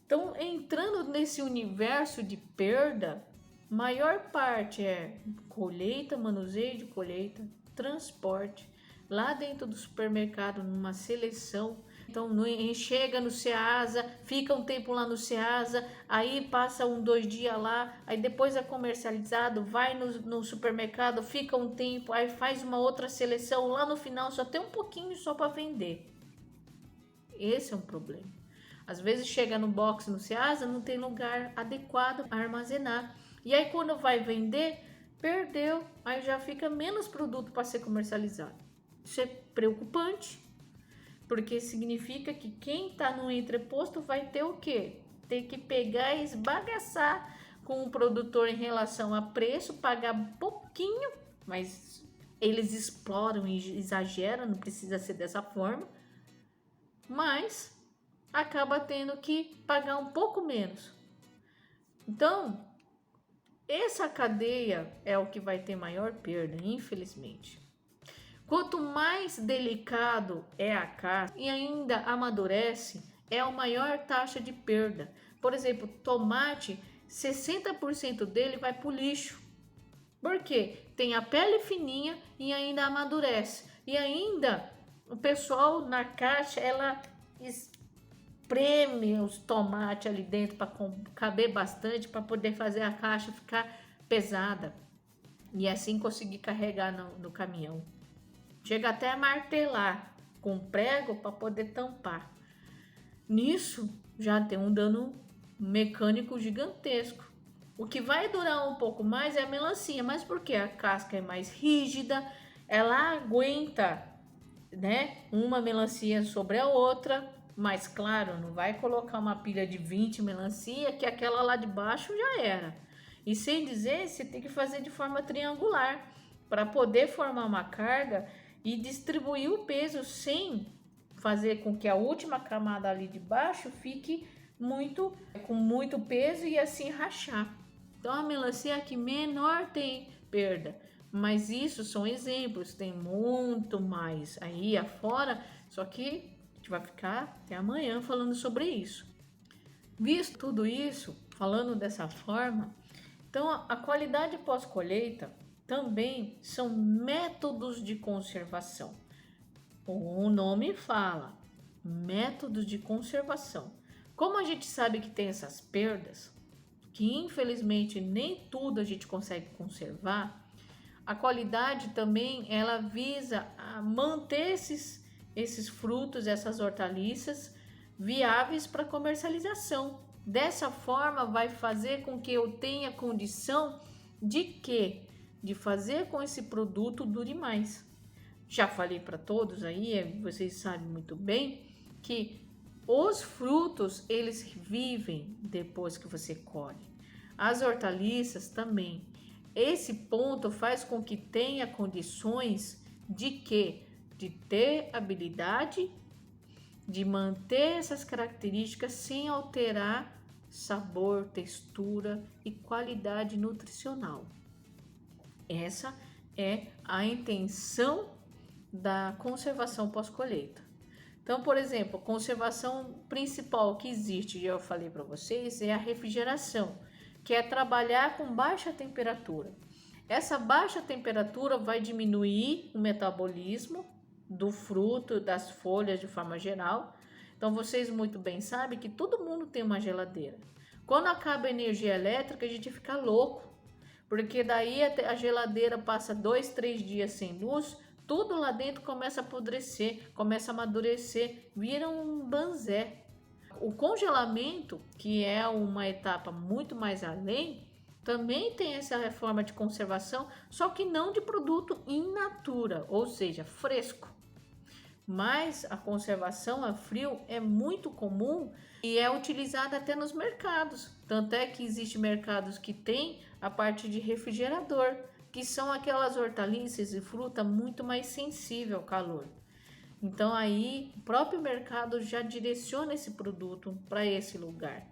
Então entrando nesse universo de perda, maior parte é colheita, manuseio de colheita, transporte, lá dentro do supermercado numa seleção. Então chega no Ceasa, fica um tempo lá no Ceasa, aí passa 2 dias lá, aí depois é comercializado, vai no supermercado, fica um tempo, aí faz uma outra seleção, lá no final só tem um pouquinho só para vender. Esse é um problema. Às vezes chega no box no Ceasa, não tem lugar adequado a armazenar. E aí quando vai vender, perdeu. Aí já fica menos produto para ser comercializado. Isso é preocupante, porque significa que quem está no entreposto vai ter o quê? Ter que pegar e esbagaçar com o produtor em relação a preço, pagar pouquinho, mas eles exploram e exageram, não precisa ser dessa forma, mas acaba tendo que pagar um pouco menos. Então, essa cadeia é o que vai ter maior perda, infelizmente. Quanto mais delicado é a casca e ainda amadurece, é a maior taxa de perda. Por exemplo, tomate, 60% dele vai para o lixo. Por quê? Tem a pele fininha e ainda amadurece. E ainda o pessoal na caixa, ela espreme os tomates ali dentro para caber bastante, para poder fazer a caixa ficar pesada. E assim conseguir carregar no caminhão. Chega até a martelar com prego para poder tampar. Nisso já tem um dano mecânico gigantesco. O que vai durar um pouco mais é a melancia, mas porque a casca é mais rígida, ela aguenta, né, uma melancia sobre a outra, mas claro, não vai colocar uma pilha de 20 melancia que aquela lá de baixo já era. E sem dizer, você tem que fazer de forma triangular para poder formar uma carga e distribuir o peso sem fazer com que a última camada ali de baixo fique com muito peso e assim rachar. Então a melancia que menor tem perda, mas isso são exemplos, tem muito mais aí afora, só que a gente vai ficar até amanhã falando sobre isso. Visto tudo isso, falando dessa forma, então a qualidade pós-colheita também são métodos de conservação. O nome fala, métodos de conservação. Como a gente sabe que tem essas perdas, que infelizmente nem tudo a gente consegue conservar, a qualidade também ela visa a manter esses frutos, essas hortaliças viáveis para comercialização. Dessa forma vai fazer com que eu tenha condição de quê? De fazer com esse produto dure mais. Já falei para todos aí, vocês sabem muito bem que os frutos eles vivem depois que você colhe. As hortaliças também. Esse ponto faz com que tenha condições de quê? De ter habilidade de manter essas características sem alterar sabor, textura e qualidade nutricional. Essa é a intenção da conservação pós-colheita. Então, por exemplo, a conservação principal que existe, eu falei para vocês, é a refrigeração, que é trabalhar com baixa temperatura. Essa baixa temperatura vai diminuir o metabolismo do fruto, das folhas de forma geral. Então, vocês muito bem sabem que todo mundo tem uma geladeira. Quando acaba a energia elétrica, a gente fica louco, porque daí a geladeira passa 2, 3 dias sem luz, tudo lá dentro começa a apodrecer, começa a amadurecer, vira um banzé. O congelamento, que é uma etapa muito mais além, também tem essa reforma de conservação, só que não de produto in natura, ou seja, fresco. Mas a conservação a frio é muito comum e é utilizada até nos mercados. Tanto é que existem mercados que tem a parte de refrigerador, que são aquelas hortaliças e fruta muito mais sensível ao calor. Então aí o próprio mercado já direciona esse produto para esse lugar.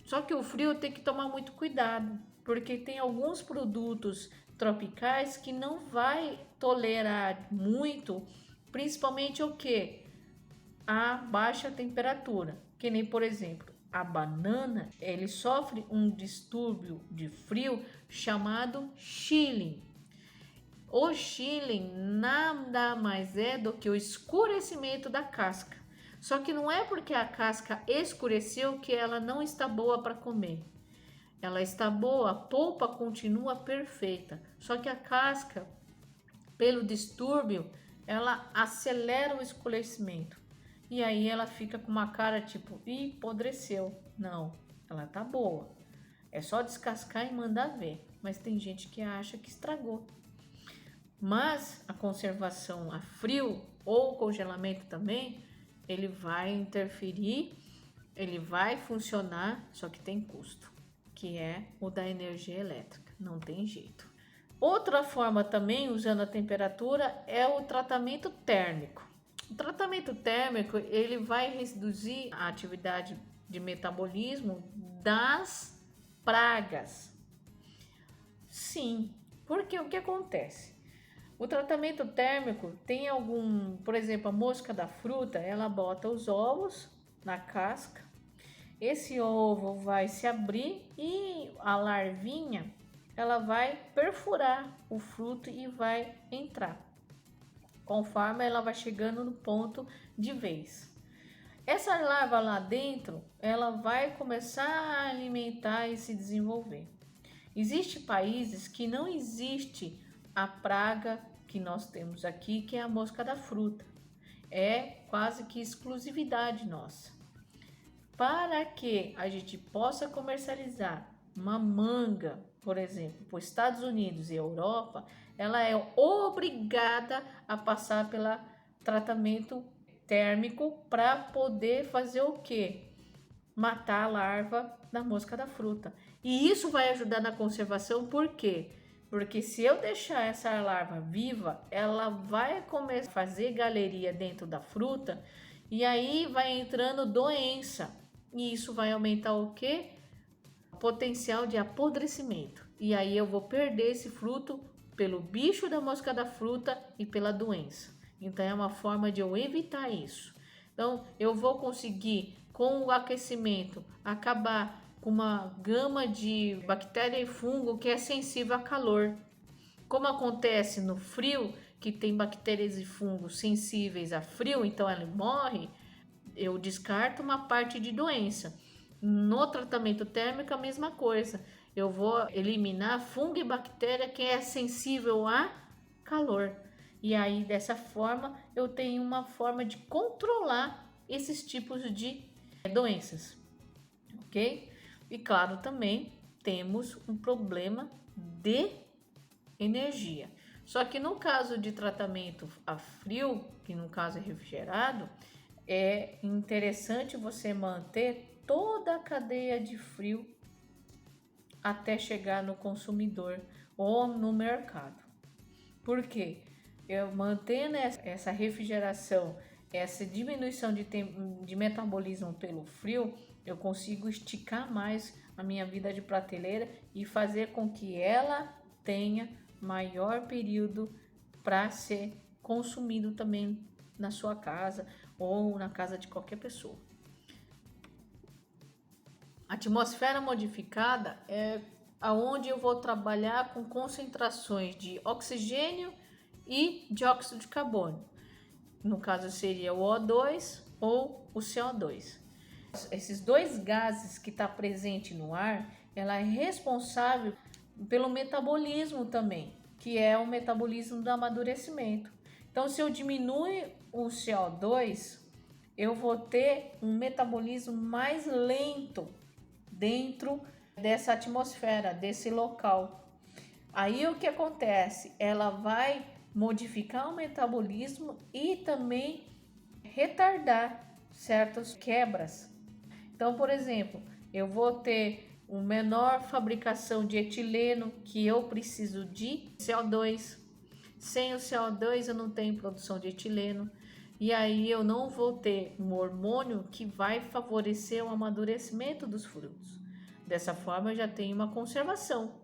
Só que o frio tem que tomar muito cuidado, porque tem alguns produtos tropicais que não vai tolerar muito, principalmente o que? A baixa temperatura, que nem por exemplo, a banana, ele sofre um distúrbio de frio chamado chilling. O chilling nada mais é do que o escurecimento da casca. Só que não é porque a casca escureceu que ela não está boa para comer. Ela está boa, a polpa continua perfeita. Só que a casca, pelo distúrbio, ela acelera o escurecimento. E aí ela fica com uma cara tipo, ih, apodreceu. Não, ela tá boa. É só descascar e mandar ver. Mas tem gente que acha que estragou. Mas a conservação a frio ou congelamento também, ele vai interferir, ele vai funcionar, só que tem custo, que é o da energia elétrica, não tem jeito. Outra forma também, usando a temperatura, é o tratamento térmico. O tratamento térmico, ele vai reduzir a atividade de metabolismo das pragas. Sim, porque o que acontece? O tratamento térmico tem por exemplo, a mosca da fruta, ela bota os ovos na casca, esse ovo vai se abrir e a larvinha, ela vai perfurar o fruto e vai entrar, conforme ela vai chegando no ponto de vez. Essa larva lá dentro, ela vai começar a alimentar e se desenvolver. Existem países que não existe a praga que nós temos aqui, que é a mosca da fruta. É quase que exclusividade nossa. Para que a gente possa comercializar uma manga, por exemplo, para os Estados Unidos e Europa, ela é obrigada a passar pelo tratamento térmico para poder fazer o quê? Matar a larva da mosca da fruta. E isso vai ajudar na conservação, por quê? Porque se eu deixar essa larva viva, ela vai começar a fazer galeria dentro da fruta e aí vai entrando doença. E isso vai aumentar o quê? O potencial de apodrecimento. E aí eu vou perder esse fruto pelo bicho da mosca da fruta e pela doença. Então é uma forma de eu evitar isso. Então eu vou conseguir, com o aquecimento, acabar com uma gama de bactéria e fungo que é sensível a calor. Como acontece no frio, que tem bactérias e fungos sensíveis a frio, então ela morre, eu descarto uma parte de doença. No tratamento térmico, a mesma coisa. Eu vou eliminar fungo e bactéria que é sensível a calor. E aí, dessa forma, eu tenho uma forma de controlar esses tipos de doenças, ok? E claro, também temos um problema de energia. Só que no caso de tratamento a frio, que no caso é refrigerado, é interessante você manter toda a cadeia de frio até chegar no consumidor ou no mercado. Por quê? Eu mantendo essa refrigeração, essa diminuição de metabolismo pelo frio, eu consigo esticar mais a minha vida de prateleira e fazer com que ela tenha maior período para ser consumido também na sua casa ou na casa de qualquer pessoa. A atmosfera modificada é aonde eu vou trabalhar com concentrações de oxigênio e dióxido de carbono. No caso seria o O2 ou o CO2. Esses dois gases que está presente no ar, ela é responsável pelo metabolismo também, que é o metabolismo do amadurecimento. Então, se eu diminuir o CO2, eu vou ter um metabolismo mais lento dentro dessa atmosfera, desse local. Aí o que acontece? Ela vai modificar o metabolismo e também retardar certas quebras. Então, por exemplo, eu vou ter uma menor fabricação de etileno, que eu preciso de CO2. Sem o CO2 eu não tenho produção de etileno. E aí eu não vou ter um hormônio que vai favorecer o amadurecimento dos frutos. Dessa forma eu já tenho uma conservação.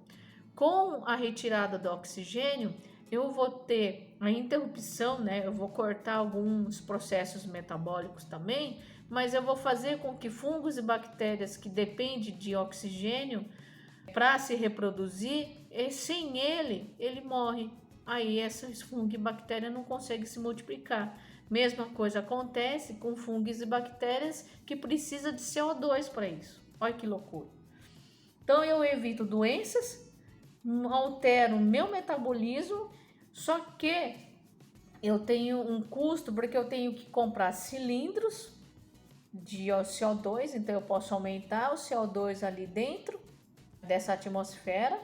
Com a retirada do oxigênio, eu vou ter a interrupção, né? Eu vou cortar alguns processos metabólicos também, mas eu vou fazer com que fungos e bactérias que dependem de oxigênio para se reproduzir, e sem ele morre. Aí esses fungos e bactérias não conseguem se multiplicar. Mesma coisa acontece com fungos e bactérias que precisam de CO2 para isso. Olha que loucura. Então eu evito doenças, altero o meu metabolismo, só que eu tenho um custo porque eu tenho que comprar cilindros de CO2, então eu posso aumentar o CO2 ali dentro dessa atmosfera,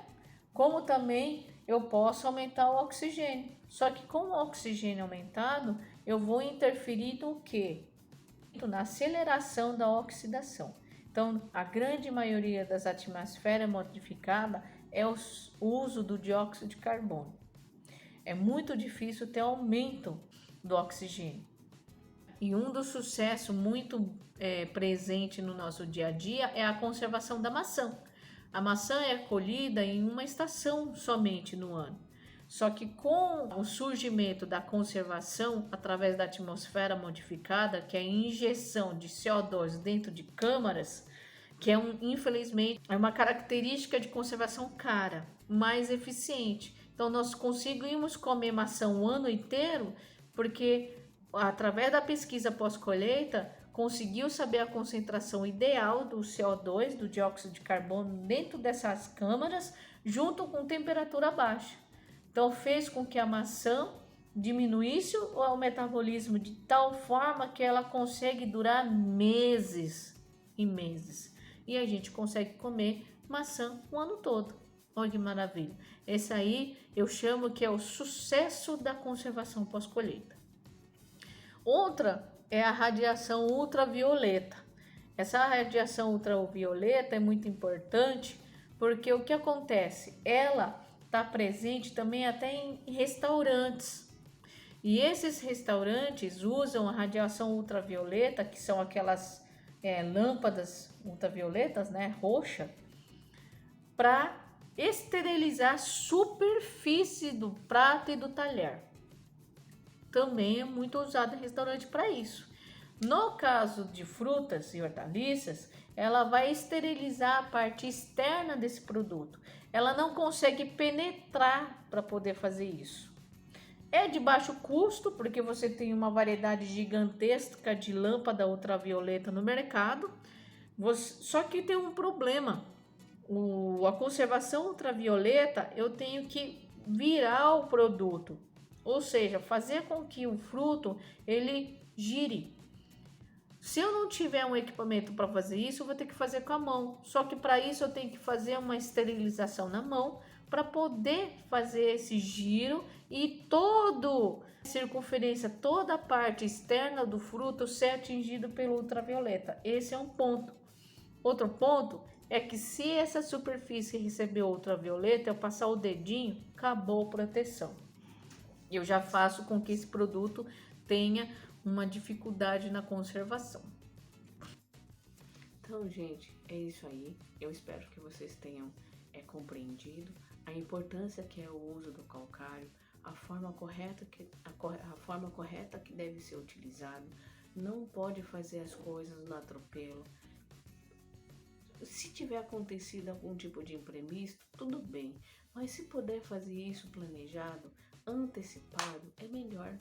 como também eu posso aumentar o oxigênio. Só que com o oxigênio aumentado, eu vou interferir no quê? Na aceleração da oxidação. Então, a grande maioria das atmosferas modificadas, é o uso do dióxido de carbono. É muito difícil ter aumento do oxigênio. E um dos sucessos muito presente no nosso dia a dia é a conservação da maçã. A maçã é colhida em uma estação somente no ano. Só que com o surgimento da conservação através da atmosfera modificada, que é a injeção de CO2 dentro de câmaras, que infelizmente é uma característica de conservação cara, mais eficiente. Então nós conseguimos comer maçã o ano inteiro porque através da pesquisa pós-colheita conseguiu saber a concentração ideal do CO2, do dióxido de carbono dentro dessas câmaras, junto com temperatura baixa. Então fez com que a maçã diminuísse o metabolismo de tal forma que ela consegue durar meses e meses. E a gente consegue comer maçã o ano todo. Olha que maravilha. Esse aí eu chamo que é o sucesso da conservação pós-colheita. Outra é a radiação ultravioleta. Essa radiação ultravioleta é muito importante porque o que acontece? Ela está presente também até em restaurantes. E esses restaurantes usam a radiação ultravioleta, que são aquelas lâmpadas ultravioletas, né, roxa, para esterilizar a superfície do prato e do talher. Também é muito usado em restaurante para isso. No caso de frutas e hortaliças, ela vai esterilizar a parte externa desse produto. Ela não consegue penetrar para poder fazer isso. É de baixo custo, porque você tem uma variedade gigantesca de lâmpada ultravioleta no mercado. Só que tem um problema. A conservação ultravioleta, eu tenho que virar o produto. Ou seja, fazer com que o fruto ele gire. Se eu não tiver um equipamento para fazer isso, eu vou ter que fazer com a mão. Só que para isso eu tenho que fazer uma esterilização na mão para poder fazer esse giro e toda a circunferência, toda a parte externa do fruto ser atingido pelo ultravioleta. Esse é um ponto. Outro ponto é que se essa superfície receber ultravioleta, eu passar o dedinho, acabou a proteção. Eu já faço com que esse produto tenha uma dificuldade na conservação. Então, gente, é isso aí. Eu espero que vocês tenham compreendido a importância que é o uso do calcário, a forma correta que deve ser utilizado. Não pode fazer as coisas no atropelo. Se tiver acontecido algum tipo de imprevisto, tudo bem. Mas se puder fazer isso planejado, antecipado, é melhor.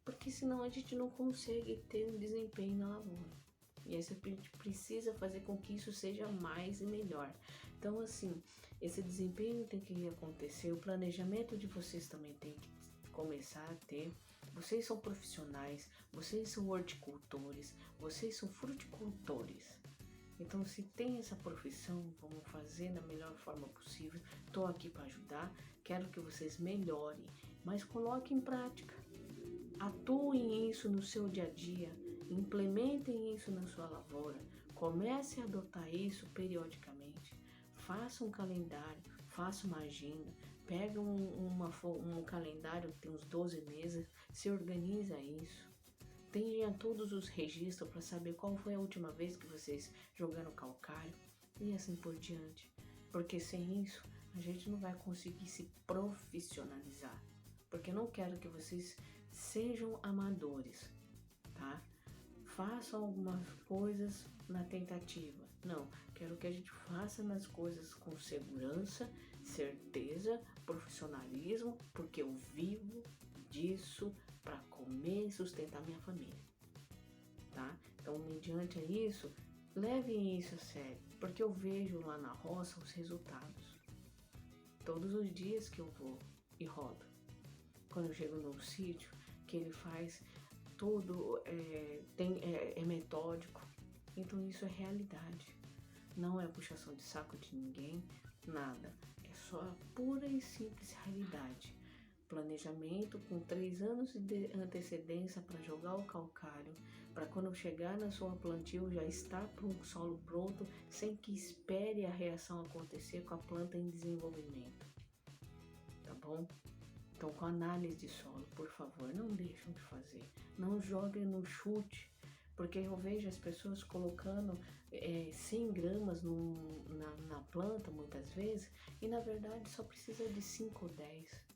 Porque senão a gente não consegue ter um desempenho na lavoura. E aí a gente precisa fazer com que isso seja mais e melhor. Então, assim, esse desempenho tem que acontecer, o planejamento de vocês também tem que começar a ter. Vocês são profissionais, vocês são horticultores, vocês são fruticultores. Então, se tem essa profissão, vamos fazer da melhor forma possível. Estou aqui para ajudar, quero que vocês melhorem, mas coloquem em prática. Atuem isso no seu dia a dia, implementem isso na sua lavoura, comece a adotar isso periodicamente. Faça um calendário, faça uma agenda, pega um calendário que tem uns 12 meses, se organiza isso. Tenha todos os registros para saber qual foi a última vez que vocês jogaram calcário e assim por diante. Porque sem isso, a gente não vai conseguir se profissionalizar. Porque eu não quero que vocês sejam amadores, tá? Façam algumas coisas na tentativa. Não, quero que a gente faça nas coisas com segurança, certeza, profissionalismo, porque eu vivo disso para comer e sustentar minha família, tá? Então, mediante isso, levem isso a sério, porque eu vejo lá na roça os resultados. Todos os dias que eu vou e rodo. Quando eu chego num sítio, que ele faz tudo, é metódico. Então isso é realidade. Não é puxação de saco de ninguém, nada. É só a pura e simples realidade. Planejamento com 3 anos de antecedência para jogar o calcário, para quando chegar na sua plantio já estar para um solo pronto, sem que espere a reação acontecer com a planta em desenvolvimento, tá bom? Então, com análise de solo, por favor, não deixem de fazer, não joguem no chute, porque eu vejo as pessoas colocando 100 gramas na planta muitas vezes, e na verdade só precisa de 5 ou 10.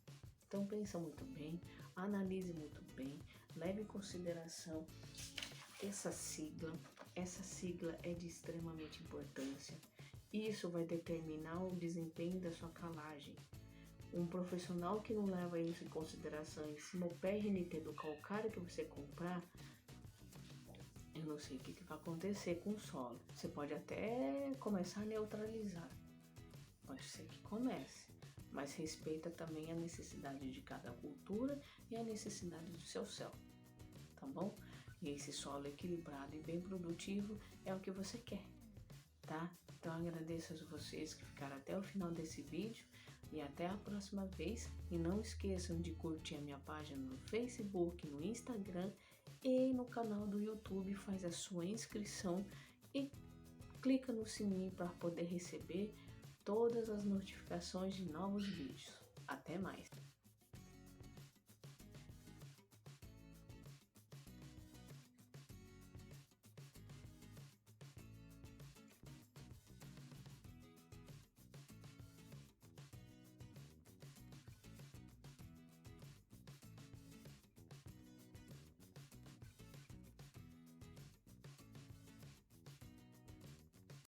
Então pensa muito bem, analise muito bem, leve em consideração essa sigla. Essa sigla é de extremamente importância. Isso vai determinar o desempenho da sua calagem. Um profissional que não leva isso em consideração em cima do PRNT do calcário que você comprar, eu não sei o que vai acontecer com o solo. Você pode até começar a neutralizar. Pode ser que comece. Mas respeita também a necessidade de cada cultura e a necessidade do seu céu, tá bom? E esse solo equilibrado e bem produtivo é o que você quer, tá? Então agradeço a vocês que ficaram até o final desse vídeo e até a próxima vez. E não esqueçam de curtir a minha página no Facebook, no Instagram e no canal do YouTube. Faz a sua inscrição e clica no sininho para poder receber todas as notificações de novos vídeos. Até mais!